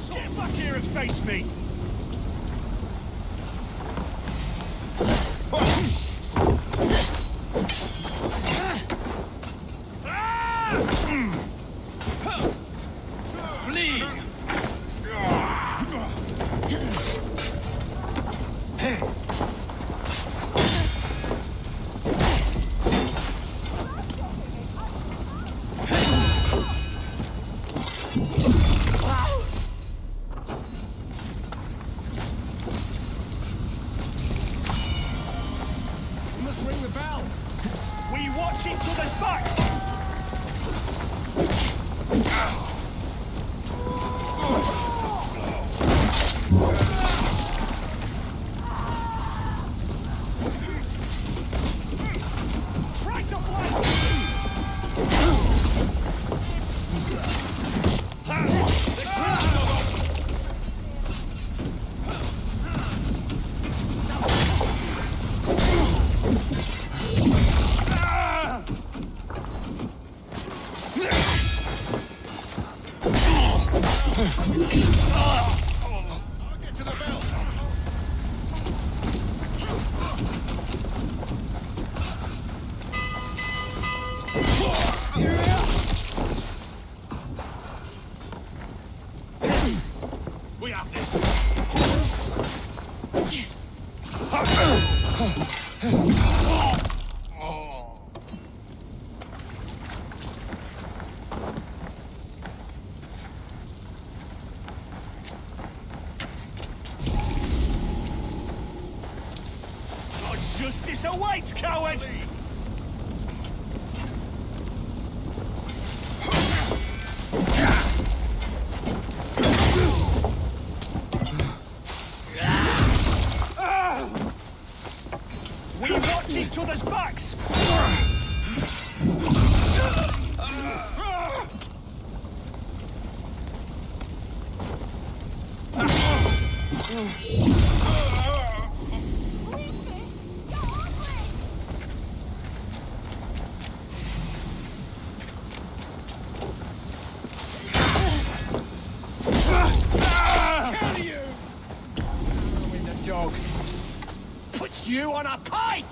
P: Get back here Warriors face me!
Q: Bleed!
P: You must ring the bell! We watch each other's backs! Try to flank! Get to the bell! We have this! Justice awaits, coward! We watch each other's backs! Dog. Puts you on a pike!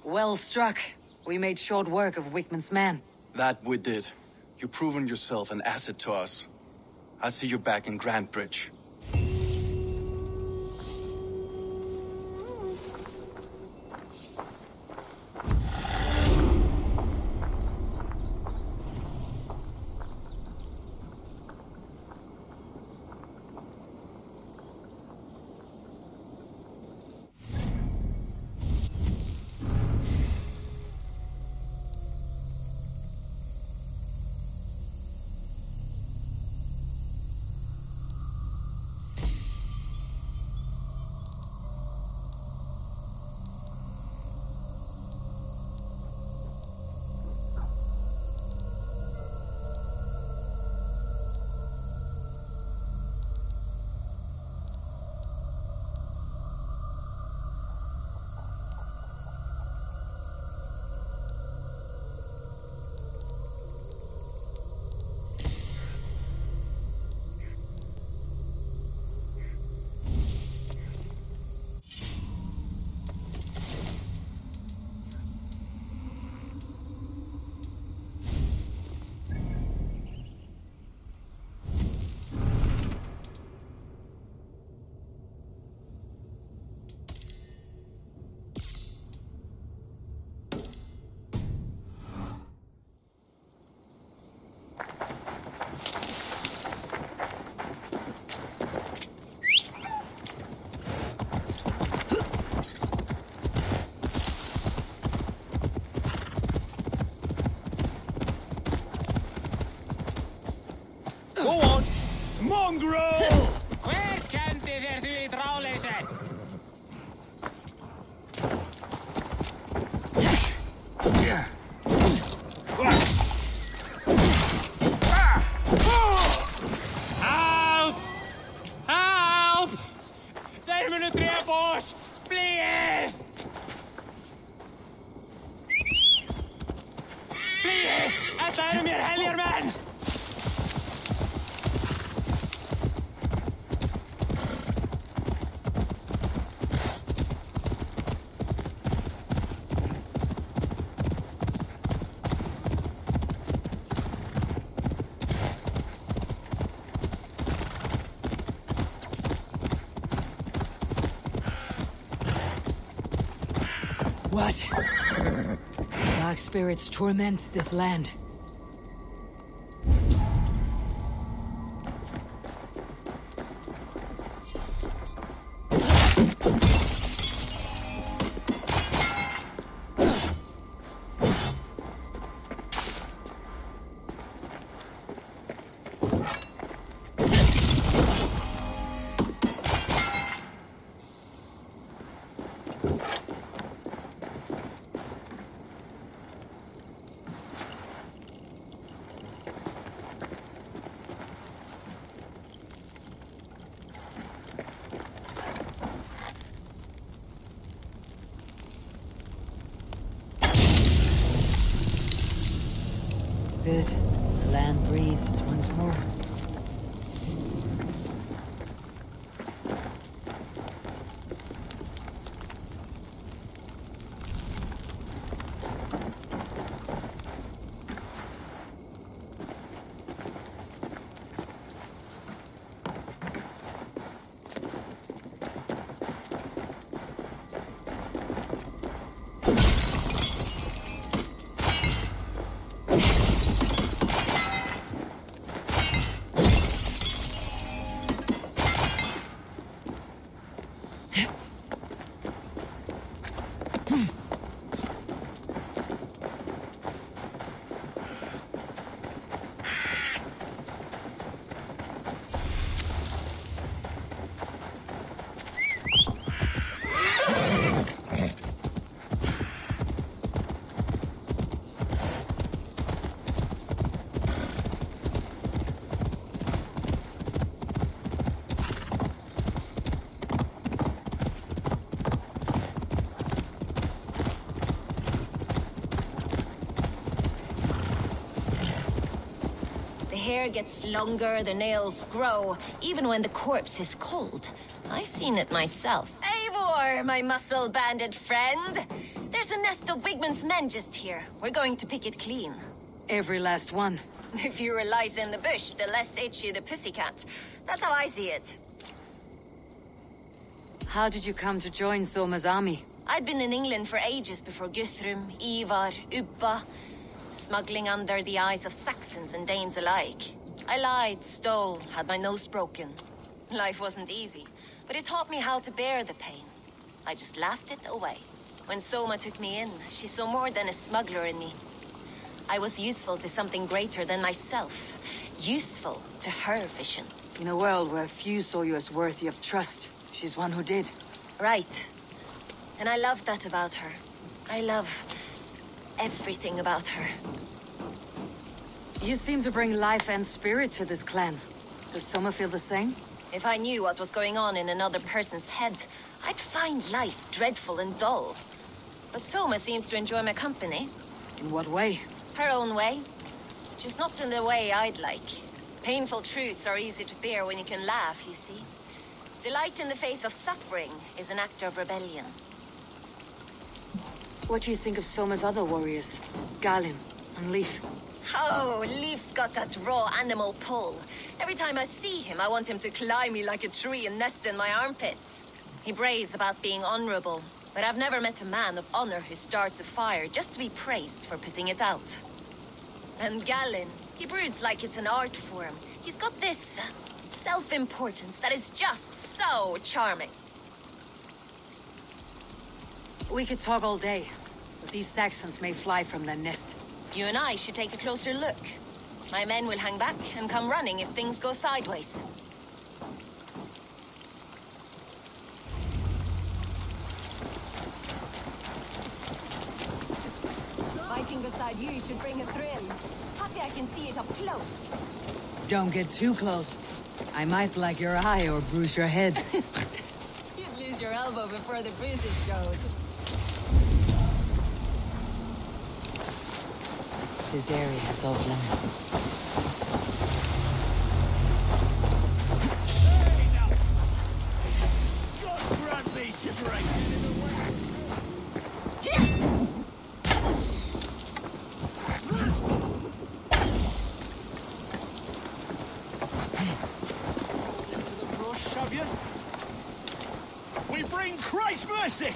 C: Well struck. We made short work of Wickman's man.
K: That we did. You've proven yourself an asset to us. I'll see you back in Grantbridge.
P: Go on! Mongrel!
O: Where can the hydraulics? Help! Help! There are three boss! Please! Please! At er mer helgermenn!
C: What? Dark spirits torment this land. Good. The land breathes once more.
L: The hair gets longer, the nails grow, even when the corpse is cold. I've seen it myself. Eivor, my muscle-banded friend! There's a nest of Wigman's men just here. We're going to pick it clean.
C: Every last one.
L: The fewer lies in the bush, the less itchy the pussycat. That's how I see it.
C: How did you come to join Soma's army?
L: I'd been in England for ages before Guthrum, Eivor, Ubba, smuggling under the eyes of Saxons and Danes alike. I lied, stole, had my nose broken. Life wasn't easy, but it taught me how to bear the pain. I just laughed it away. When Soma took me in, she saw more than a smuggler in me. I was useful to something greater than myself. Useful to her vision.
C: In a world where few saw you as worthy of trust, she's one who did.
L: Right. And I love that about her. I love everything about her.
C: You seem to bring life and spirit to this clan. Does Soma feel the same?
L: If I knew what was going on in another person's head, I'd find life dreadful and dull. But Soma seems to enjoy my company.
C: In what way?
L: Her own way. Just not in the way I'd like. Painful truths are easy to bear when you can laugh, you see. Delight in the face of suffering is an act of rebellion.
C: What do you think of Soma's other warriors? Galin and Leif?
L: Oh, Leif's got that raw animal pull. Every time I see him, I want him to climb me like a tree and nest in my armpits. He brays about being honorable, but I've never met a man of honor who starts a fire just to be praised for putting it out. And Galin, he broods like it's an art form. He's got this self-importance that is just so charming.
C: We could talk all day, but these Saxons may fly from their nest.
L: You and I should take a closer look. My men will hang back and come running if things go sideways.
T: Fighting beside you should bring a thrill. Happy I can see it up close.
C: Don't get too close. I might black your eye or bruise your head.
T: You'd lose your elbow before the bruises showed.
C: This area has off limits.
P: God grant me strength! We bring Christ's mercy!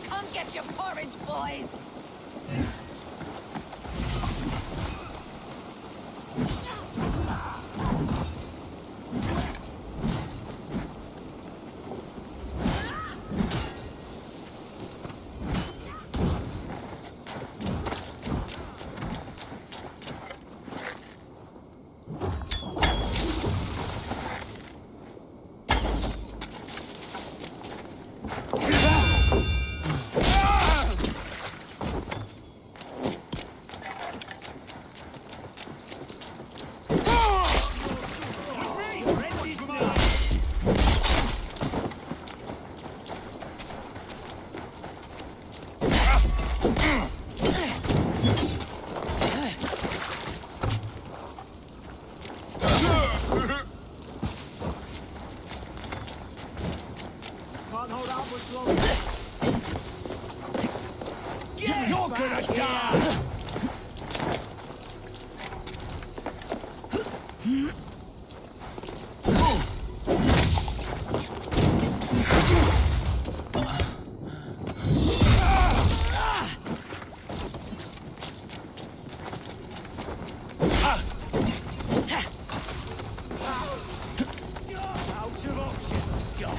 T: Come get your porridge, boys!
P: You're gonna die! Out of options, Doc.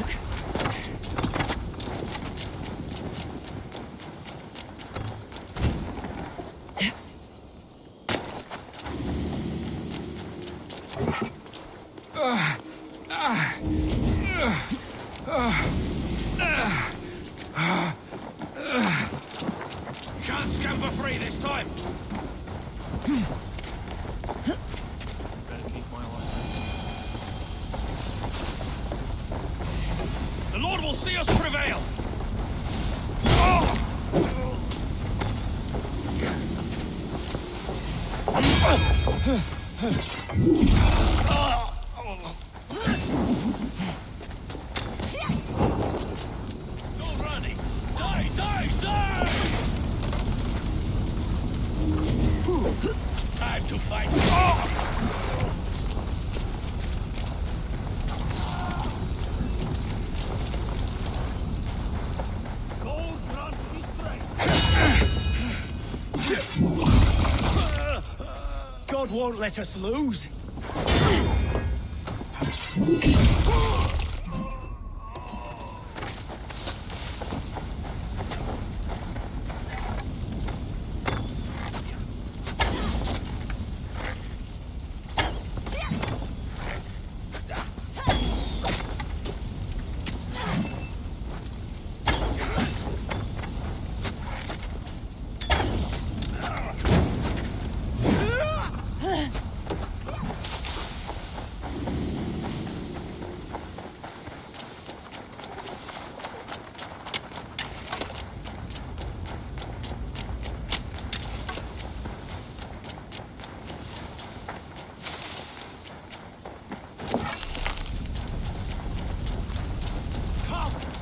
P: Can't scamper free this time. Better keep my eyes open. The Lord will see us prevail. Go running! Die! Die! Die! Time to fight! Gold grants me strength! God won't let us lose!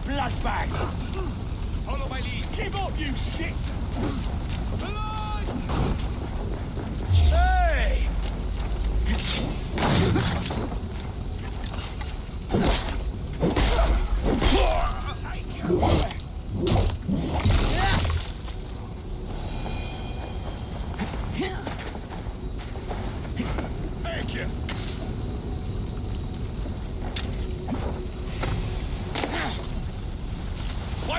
P: Bloodbag! Follow my lead! Keep up, you shit! Hey! Thank you!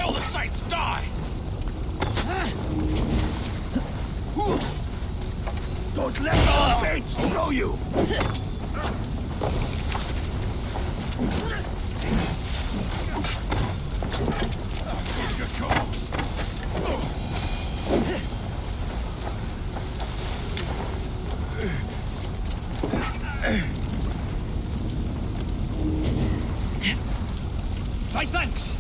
P: all the saints die! Don't let our fates throw you!
S: My thanks!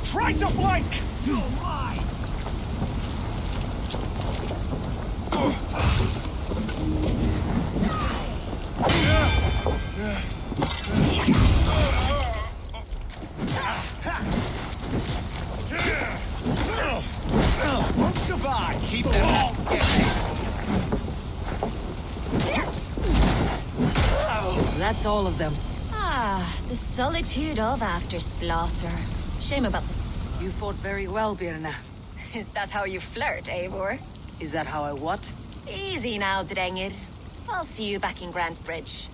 P: Try to flank!
S: You're mine!
P: Won't survive! Keep them
C: That's all of them.
L: Ah, the solitude of after slaughter. Shame about this.
C: You fought very well, Birna.
L: Is that how you flirt, Eivor?
C: Is that how I what?
L: Easy now, Drengir. I'll see you back in Grand Bridge.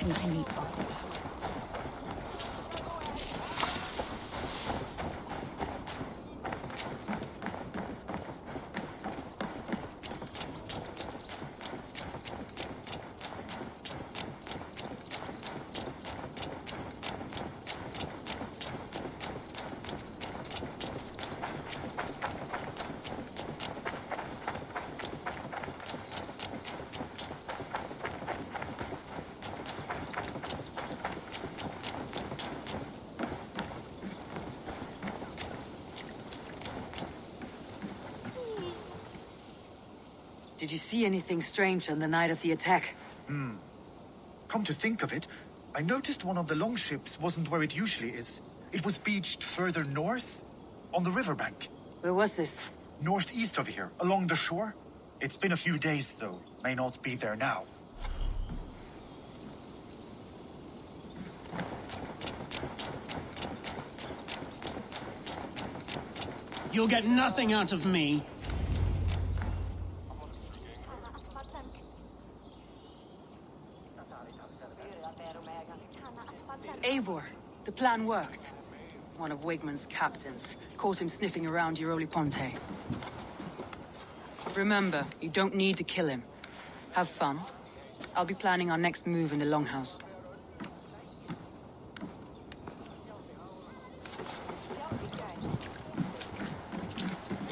R: infinito.
C: Did you see anything strange on the night of the attack?
U: Come to think of it, I noticed one of the longships wasn't where it usually is. It was beached further north, on the riverbank.
C: Where was this?
U: Northeast of here, along the shore. It's been a few days, though. May not be there now.
V: You'll get nothing out of me.
D: Eivor, the plan worked. One of Wigmund's captains caught him sniffing around Euroli Ponte. Remember, you don't need to kill him. Have fun. I'll be planning our next move in the Longhouse.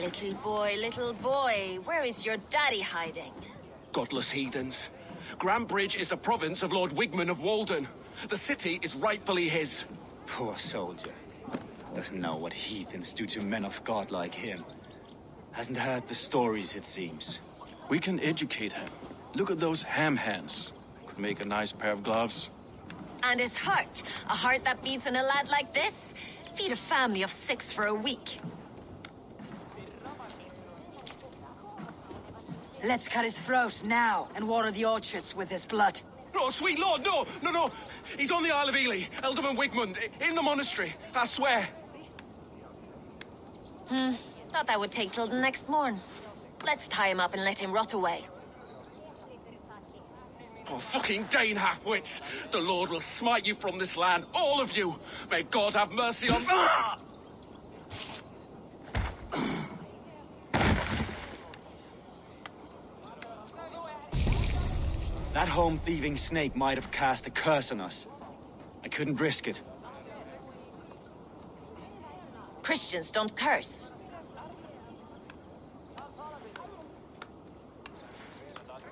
L: Little boy, where is your daddy hiding?
K: Godless heathens. Grantbridge is a province of Lord Wigmund of Walden. The city is rightfully his.
J: Poor soldier. Doesn't know what heathens do to men of God like him. Hasn't heard the stories, it seems.
K: We can educate him. Look at those ham hands. Could make a nice pair of gloves.
L: And his heart. A heart that beats in a lad like this? Feed a family of 6 for a week.
C: Let's cut his throat now and water the orchards with his blood.
K: Oh, sweet lord, no! He's on the Isle of Ely, Ealdorman Wigmund, in the monastery, I swear.
L: Thought that would take till the next morn. Let's tie him up and let him rot away.
K: Oh, fucking Dane half-wits! The Lord will smite you from this land, all of you! May God have mercy on...
J: That home-thieving snake might have cast a curse on us. I couldn't risk it.
L: Christians don't curse.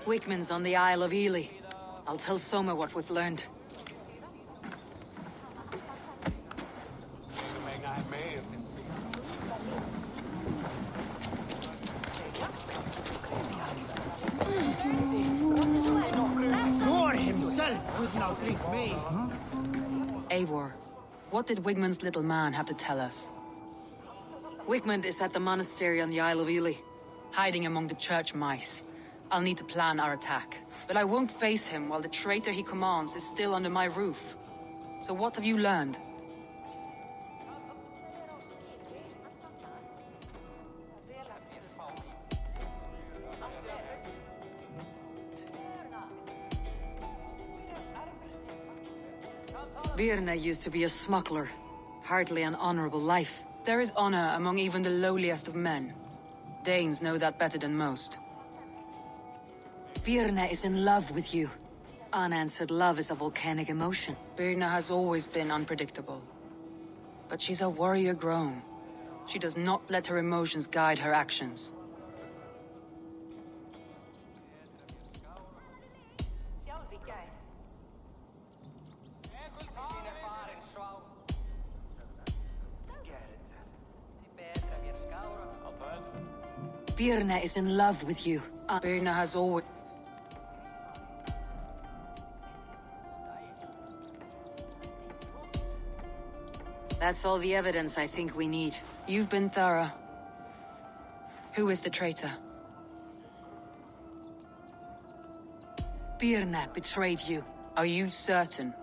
C: Wigmund's on the Isle of Ely. I'll tell Soma what we've learned.
O: Thor himself could not drink me.
D: Eivor, what did Wigmund's little man have to tell us?
C: Wigmund is at the monastery on the Isle of Ely.
D: Hiding among the church mice. I'll need to plan our attack. But I won't face him while the traitor he commands is still under my roof. So what have you learned?
C: Birna used to be a smuggler. Hardly an honorable life.
D: There is honor among even the lowliest of men. Danes know that better than most.
C: Birna is in love with you. Unanswered love is a volcanic emotion.
D: Birna has always been unpredictable. But she's a warrior grown. She does not let her emotions guide her actions.
C: Birna is in love with you.
D: Birna has always...
C: That's all the evidence I think we need.
D: You've been thorough. Who is the traitor?
C: Birna betrayed you.
D: Are you certain?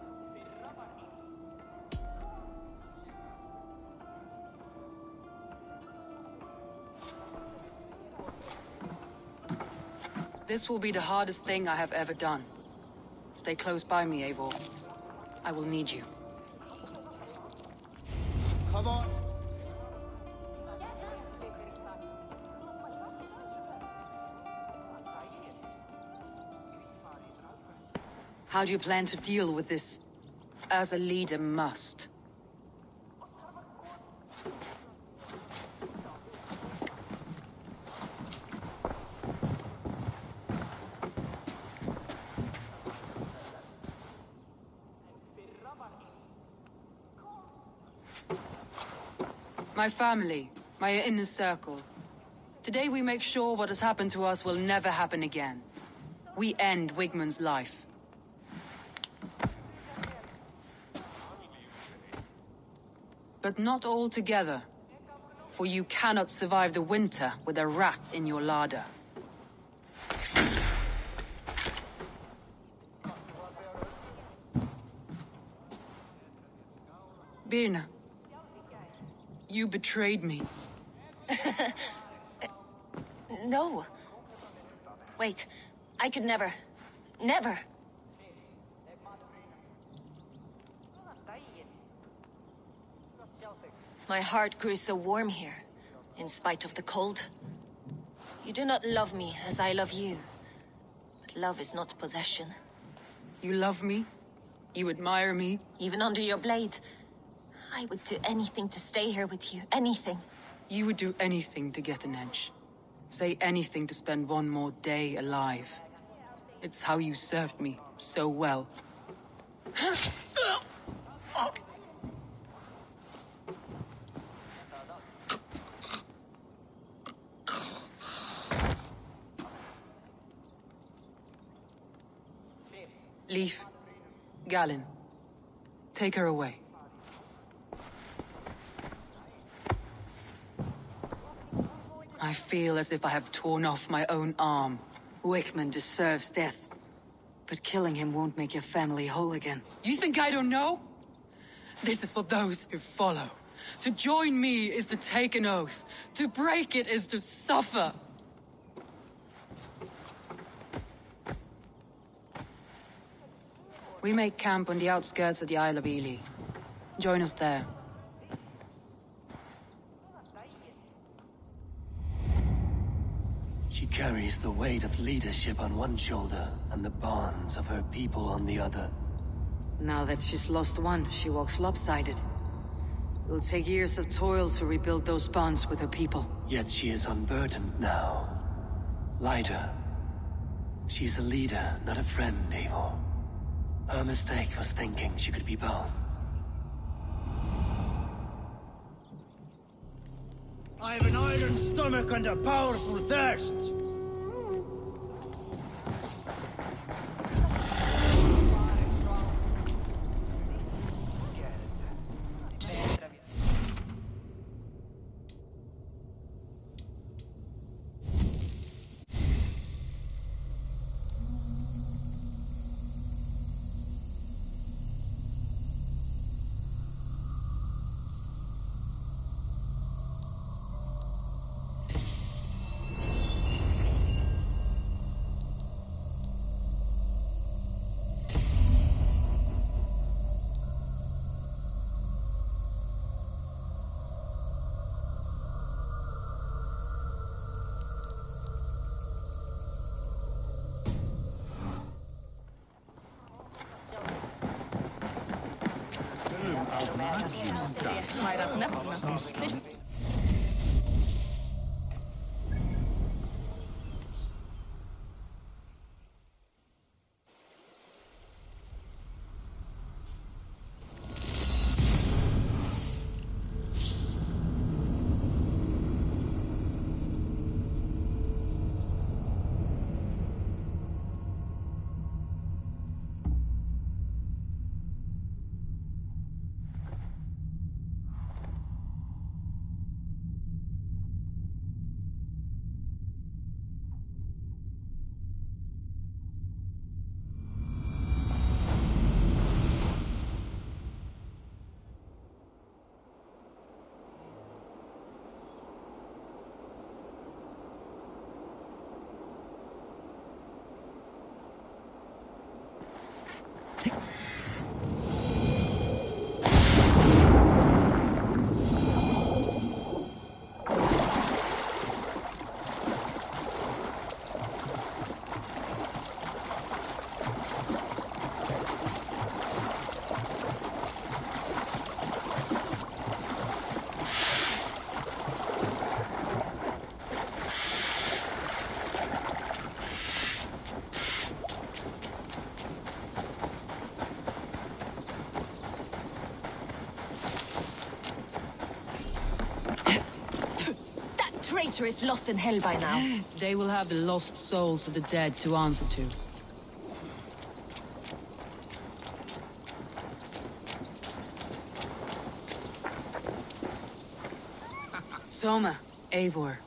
D: This will be the hardest thing I have ever done. Stay close by me, Eivor. I will need you.
U: Come on.
C: How do you plan to deal with this?
D: As a leader must. My family, my inner circle. Today we make sure what has happened to us will never happen again. We end Wigmund's life. But not all together. For you cannot survive the winter with a rat in your larder. Birna. You betrayed me.
L: No. Wait, I could never. Never. My heart grew so warm here, in spite of the cold. You do not love me as I love you. But love is not possession.
D: You love me? You admire me?
L: Even under your blade. I would do anything to stay here with you. Anything.
D: You would do anything to get an edge. Say anything to spend one more day alive. It's how you served me so well. Leif, Galen, take her away. I feel as if I have torn off my own arm.
C: Wigmund deserves death. But killing him won't make your family whole again.
D: You think I don't know? This is for those who follow. To join me is to take an oath. To break it is to suffer. We make camp on the outskirts of the Isle of Ely. Join us there.
B: She carries the weight of leadership on one shoulder and the bonds of her people on the other.
C: Now that she's lost one, she walks lopsided. It will take years of toil to rebuild those bonds with her people.
B: Yet she is unburdened now. Lighter. She's a leader, not a friend, Eivor. Her mistake was thinking she could be both.
H: I have an iron stomach and a powerful thirst.
T: altar is lost in hell by now.
D: They will have the lost souls of the dead to answer to. Soma, Eivor,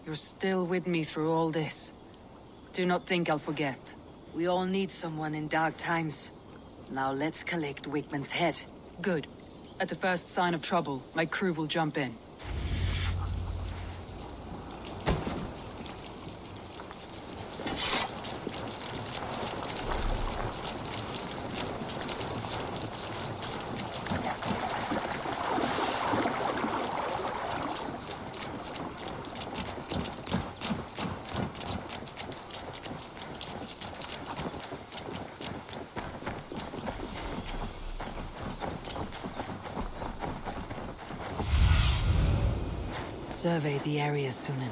D: you're still with me through all this. Do not think I'll forget.
C: We all need someone in dark times. Now let's collect Wigman's head.
D: Good. At the first sign of trouble, my crew will jump in.
C: Survey the area, Sunan.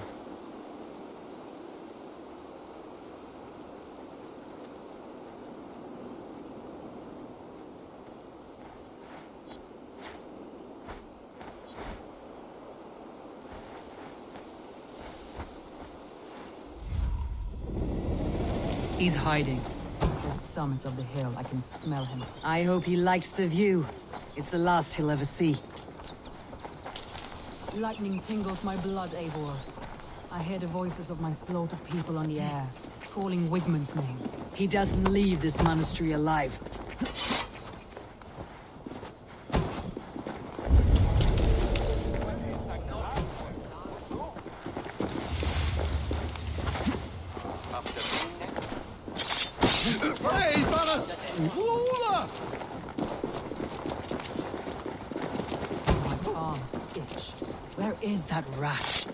D: He's hiding. At the summit of the hill, I can smell him.
C: I hope he likes the view. It's the last he'll ever see.
D: Lightning tingles my blood, Eivor. I hear the voices of my slaughtered people on the air, calling Wigman's name.
C: He doesn't leave this monastery alive.
D: My arms itch. Where is that rat?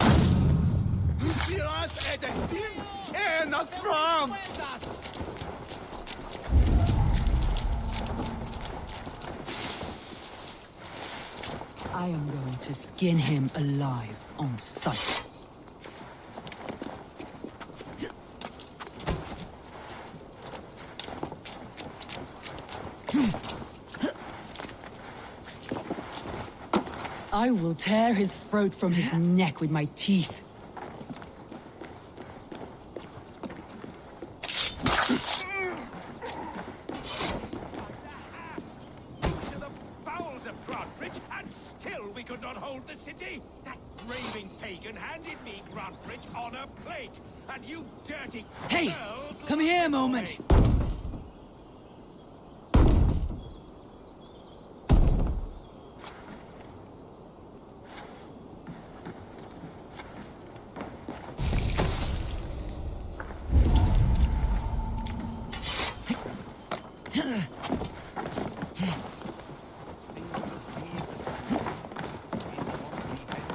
D: I am going to skin him alive on sight. I will tear his throat from his neck with my teeth.
C: Hey! Come here a moment!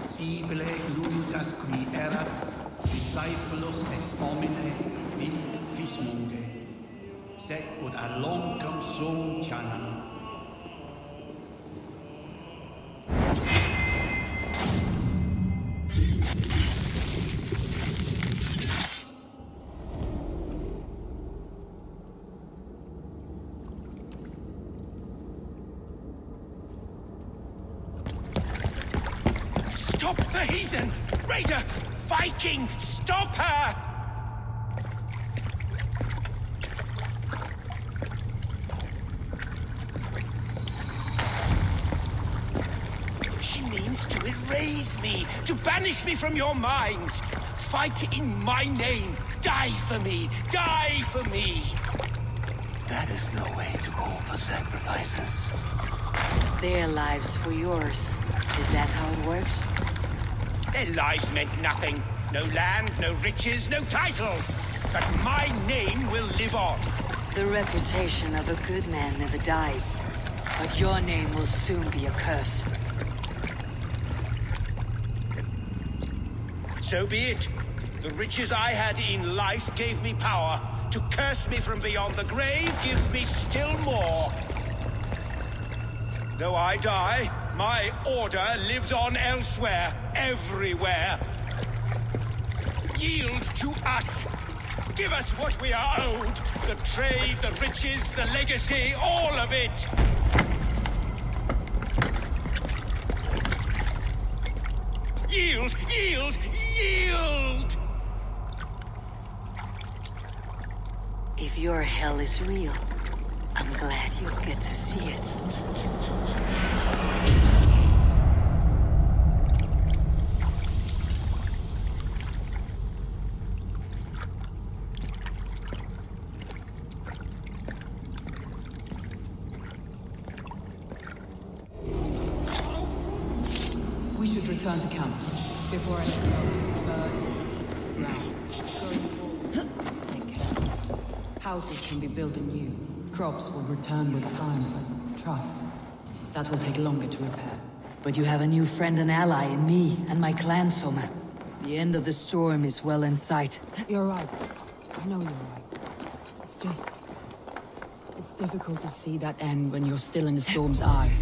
A: Sibile lutas qui erat, discípulos es homine vid fismunge, sed ut alloncum sum chanam.
P: Stop the heathen! Raider! Viking! Stop her! She means to erase me, to banish me from your minds. Fight in my name. Die for me. Die for me.
B: That is no way to call for sacrifices.
C: Their lives for yours. Is that how it works?
P: Their lives meant nothing. No land, no riches, no titles. But my name will live on.
C: The reputation of a good man never dies. But your name will soon be a curse.
P: So be it. The riches I had in life gave me power. To curse me from beyond the grave gives me still more. Though I die, my order lives on elsewhere, everywhere. Yield to us. Give us what we are owed. The trade, the riches, the legacy, all of it. Yield! Yield! Yield!
C: If your hell is real, I'm glad you'll get to see it.
D: We should return to camp before I let go. Round. Going forward, take care. Houses can be built anew. Crops will return with time, but trust. That will take longer to repair.
C: But you have a new friend and ally in me and my clan, Soma. The end of the storm is well in sight.
D: You're right. I know you're right. It's just... it's difficult to see that end when you're still in the storm's eye.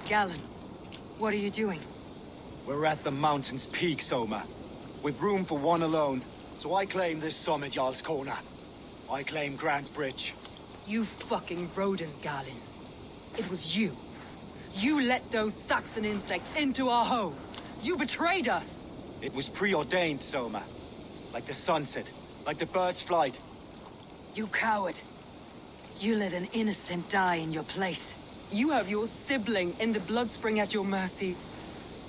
C: Galen, what are you doing?
J: We're at the mountain's peak, Soma. With room for one alone. So I claim this summit, Jarl's Corner. I claim Grant Bridge.
D: You fucking rodent, Galen. It was you. You let those Saxon insects into our home. You betrayed us.
J: It was preordained, Soma. Like the sunset, like the bird's flight.
C: You coward. You let an innocent die in your place.
D: You have your sibling in the blood spring at your mercy.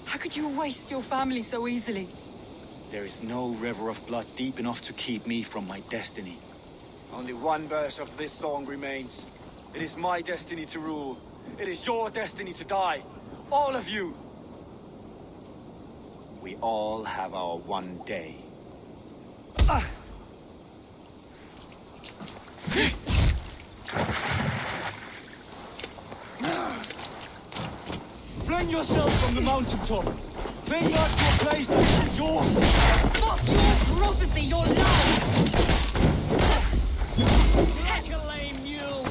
D: How could you waste your family so easily?
J: There is no river of blood deep enough to keep me from my destiny. Only one verse of this song remains. It is my destiny to rule. It is your destiny to die. All of you. We all have our one day. Fling yourself from the mountaintop. Cling back to a place that is yours.
D: Fuck your prophecy, your lies!
V: Like a lame mule!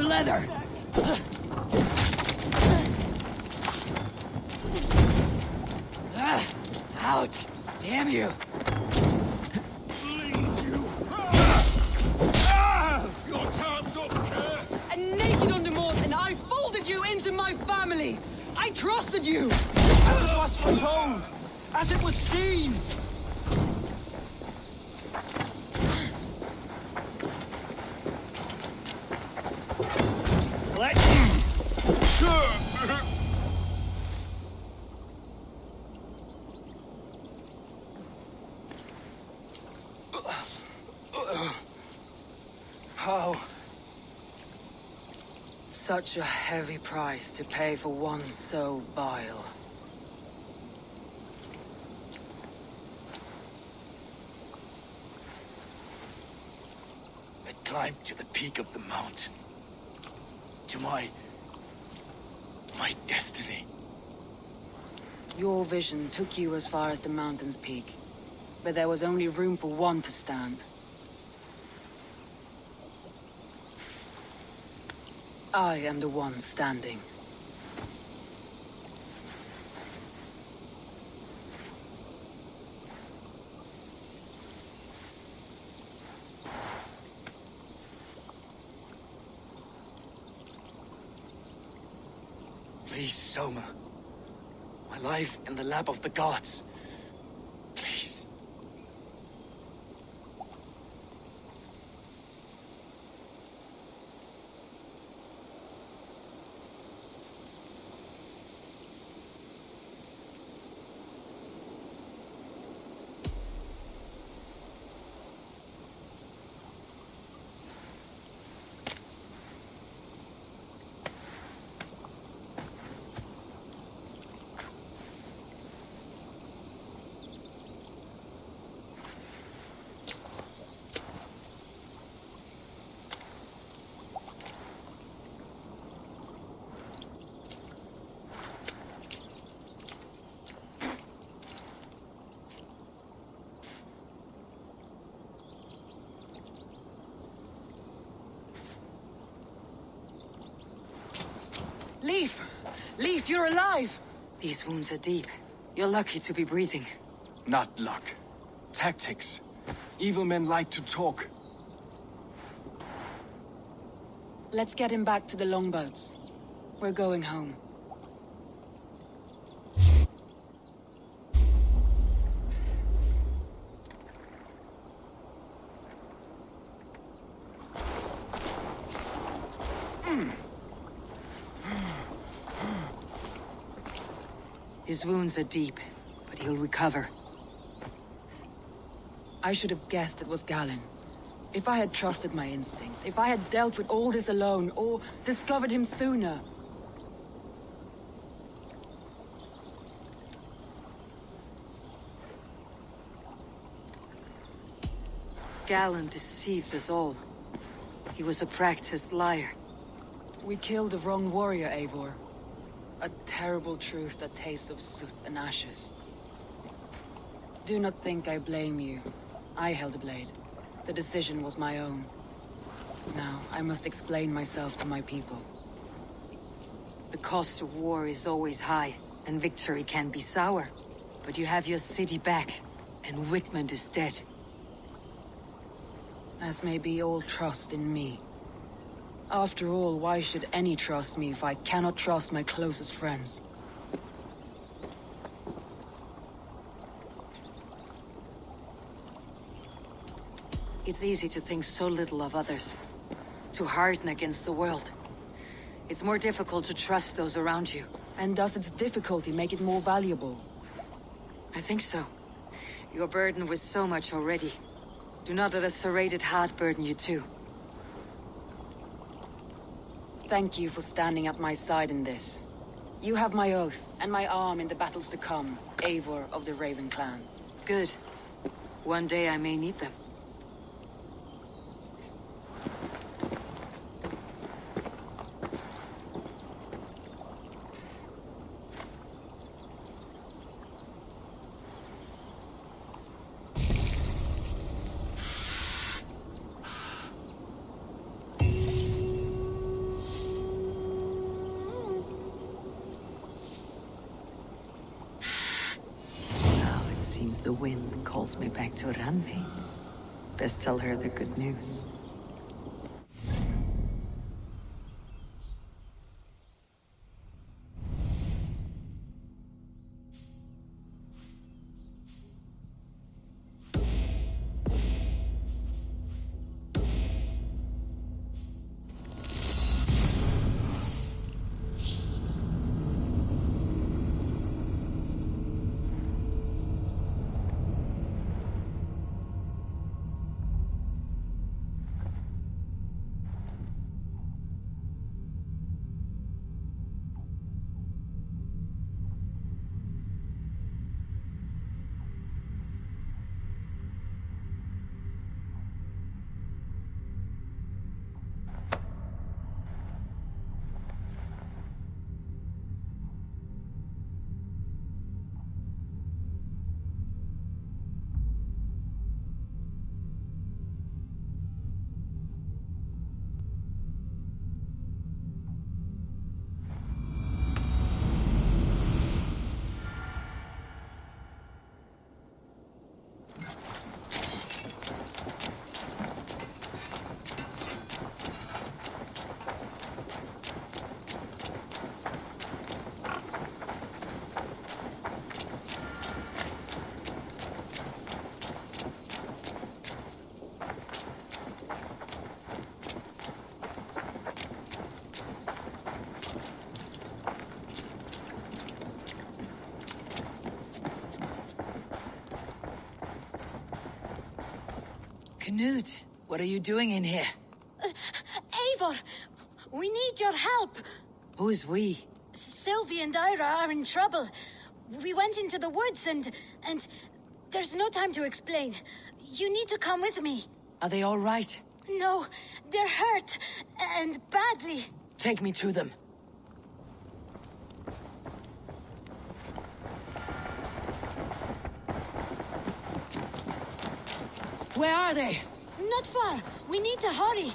C: Leather! Ouch! Damn you!
P: Your time's up, Kerr!
D: And naked under Morton, I folded you into my family! I trusted you!
J: As it was foretold! As it was seen! How?
D: Such a heavy price to pay for one so vile.
J: I climbed to the peak of the mountain. To my destiny.
D: Your vision took you as far as the mountain's peak. But there was only room for one to stand. I am the one standing.
J: Please, Soma. My life in the lap of the gods. Please.
D: Leif! Leif, you're alive!
C: These wounds are deep. You're lucky to be breathing.
K: Not luck. Tactics. Evil men like to talk.
D: Let's get him back to the longboats. We're going home.
C: His wounds are deep, but he'll recover.
D: I should have guessed it was Galen. If I had trusted my instincts, if I had dealt with all this alone, or discovered him sooner.
C: Galen deceived us all. He was a practiced liar.
D: We killed the wrong warrior, Eivor. A terrible truth that tastes of soot and ashes. Do not think I blame you. I held a blade. The decision was my own. Now, I must explain myself to my people.
C: The cost of war is always high, and victory can be sour. But you have your city back, and Wigmund is dead.
D: As may be all trust in me. After all, why should any trust me if I cannot trust my closest friends?
C: It's easy to think so little of others. To harden against the world. It's more difficult to trust those around you.
D: And does its difficulty make it more valuable?
C: I think so. You're burdened with so much already. Do not let a serrated heart burden you too.
D: Thank you for standing at my side in this. You have my oath, and my arm in the battles to come, Eivor of the Raven clan.
C: Good. One day I may need them. The wind calls me back to Randi. Best tell her the good news. Knut, what are you doing in here?
F: Eivor, we need your help.
C: Who's we?
F: Sylvie and Ira are in trouble. We went into the woods and there's no time to explain. You need to come with me.
C: Are they all right?
F: No, they're hurt, and badly.
C: Take me to them. Where are they?
F: Not far. We need to hurry.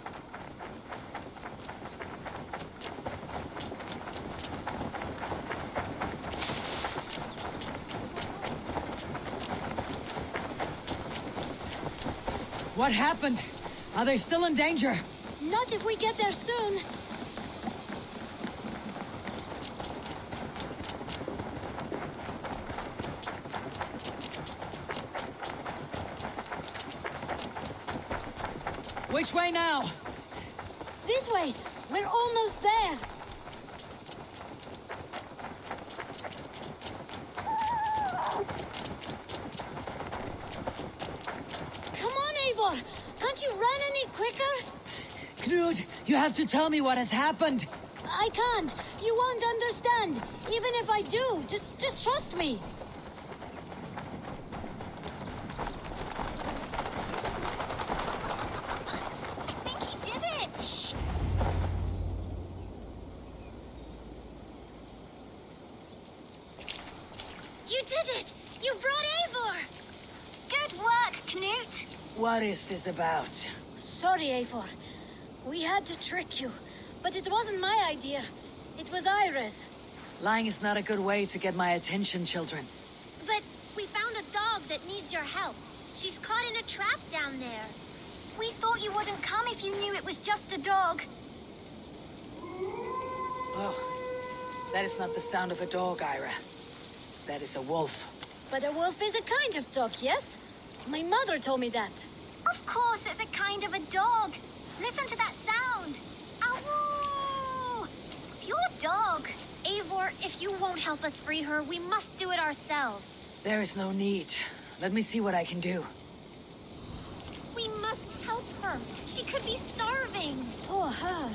C: What happened? Are they still in danger?
F: Not if we get there soon.
C: Which way now?
F: This way. We're almost there. Come on, Eivor. Can't you run any quicker?
C: Knut, you have to tell me what has happened.
F: I can't. You won't understand. Even if I do, just trust me.
C: What is this about?
F: Sorry, Eivor. We had to trick you, but it wasn't my idea. It was Ira's.
C: Lying is not a good way to get my attention, children.
M: But we found a dog that needs your help. She's caught in a trap down there. We thought you wouldn't come if you knew it was just a dog.
C: Oh, that is not the sound of a dog, Ira. That is a wolf.
F: But a wolf is a kind of dog, yes? My mother told me that.
M: Of course, it's a kind of a dog. Listen to that sound. Ow! Pure dog. Eivor, if you won't help us free her, we must do it ourselves.
C: There is no need. Let me see what I can do.
M: We must help her. She could be starving.
F: Poor her.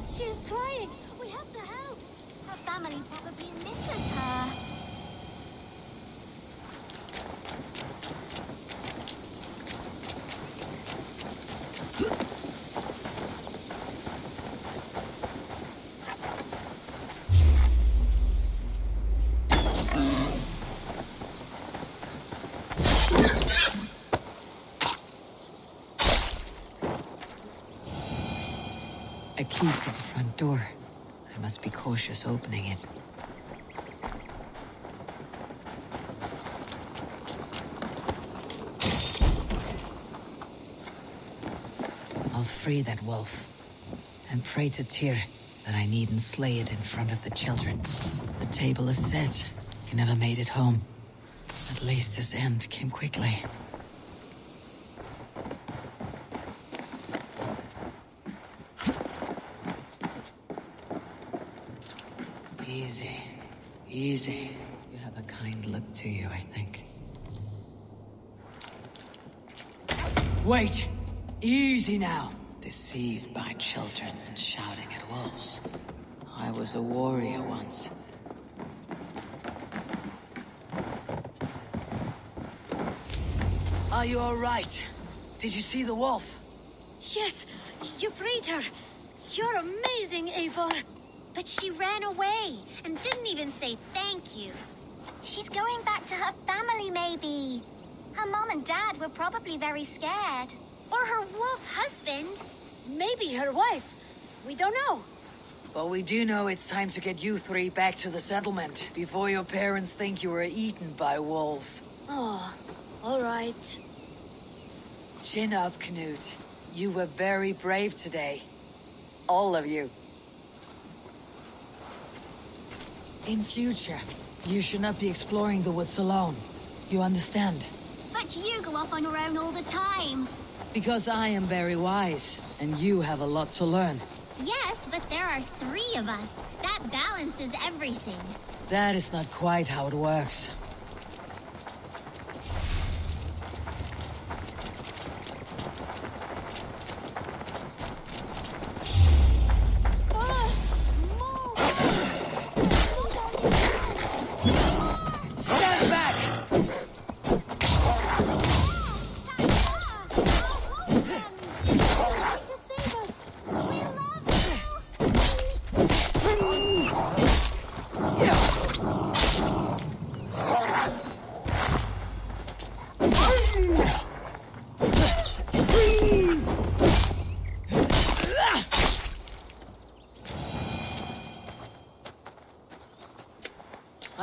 F: She's crying. We have to help.
M: Her family probably misses her.
C: A key to the front door. I must be cautious opening it. I'll free that wolf. And pray to Tyr that I needn't slay it in front of the children. The table is set. He never made it home. At least his end came quickly. Easy. Easy. You have a kind look to you, I think. Wait! Easy now! Deceived by children and shouting at wolves. I was a warrior once. Are you all right? Did you see the wolf?
F: Yes, you freed her. You're amazing, Eivor.
M: But she ran away and didn't even say thank you. She's going back to her family, maybe. Her mom and dad were probably very scared. Or her wolf husband.
F: Maybe her wife. We don't know.
C: But we do know it's time to get you three back to the settlement before your parents think you were eaten by wolves.
F: Oh, all right.
C: Chin up, Knut. You were very brave today. All of you. In future, you should not be exploring the woods alone. You understand?
M: But you go off on your own all the time.
C: Because I am very wise, and you have a lot to learn.
M: Yes, but there are 3 of us. That balances everything.
C: That is not quite how it works.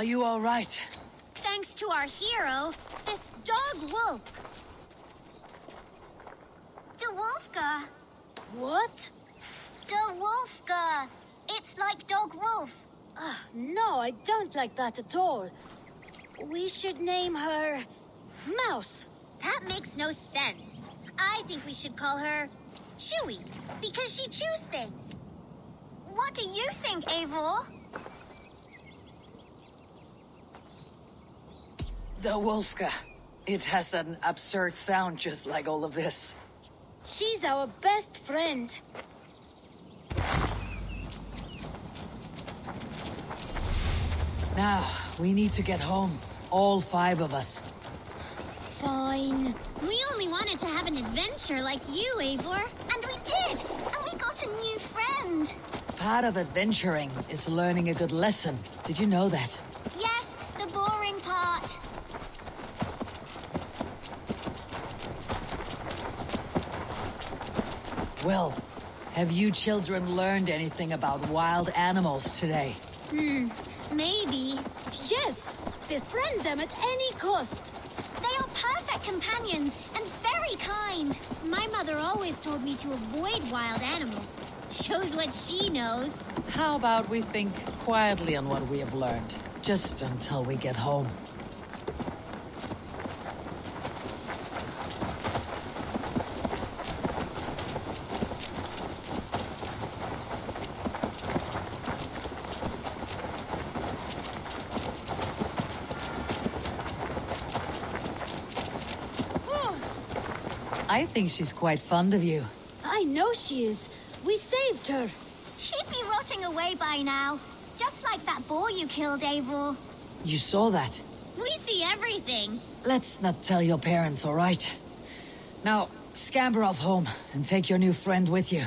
C: you all right?
M: Thanks to our hero, this dog wolf. De Wolfka.
F: What?
M: De Wolfka. It's like dog wolf.
F: No, I don't like that at all. We should name her... Mouse.
M: That makes no sense. I think we should call her Chewy, because she chews things. What do you think, Eivor?
C: The Wolfka. It has an absurd sound just like all of this.
F: She's our best friend.
C: Now, we need to get home. All 5 of us.
F: Fine.
M: We only wanted to have an adventure like you, Eivor. And we did! And we got a new friend.
C: Part of adventuring is learning a good lesson. Did you know that?
M: Yes, the boring part.
C: Well, have you children learned anything about wild animals today?
M: Maybe.
F: Yes! Befriend them at any cost!
M: They are perfect companions and very kind. My mother always told me to avoid wild animals. Shows what she knows.
C: How about we think quietly on what we have learned? Just until we get home. I think she's quite fond of you.
F: I know she is. We saved her.
M: She'd be rotting away by now. Just like that boar you killed, Eivor.
C: You saw that?
M: We see everything.
C: Let's not tell your parents, all right? Now, scamper off home and take your new friend with you.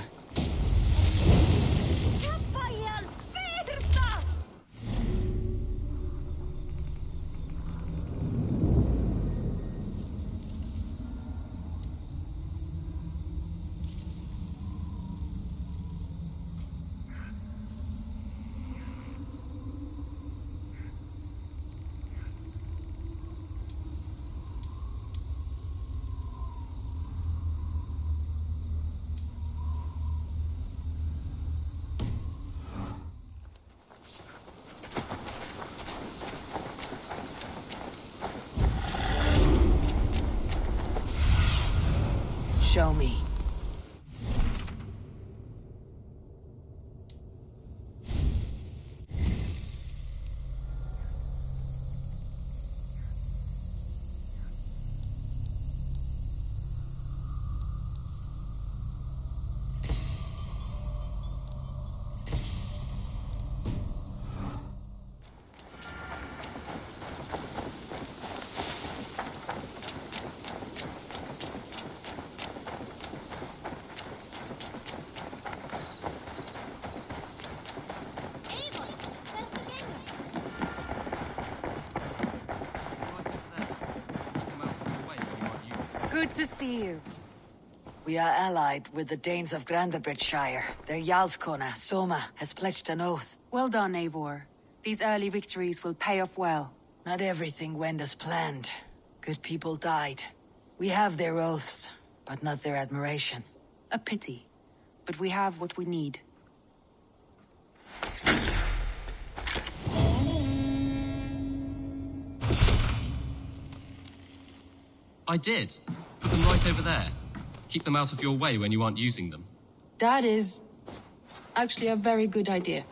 C: Show me.
D: Good to see you.
C: We are allied with the Danes of Grandabridgeshire. Their Jarlskona, Soma, has pledged an oath.
D: Well done, Eivor. These early victories will pay off well.
C: Not everything went as planned. Good people died. We have their oaths, but not their admiration.
D: A pity. But we have what we need.
I: I did. Put them right over there. Keep them out of your way when you aren't using them.
N: That is actually a very good idea.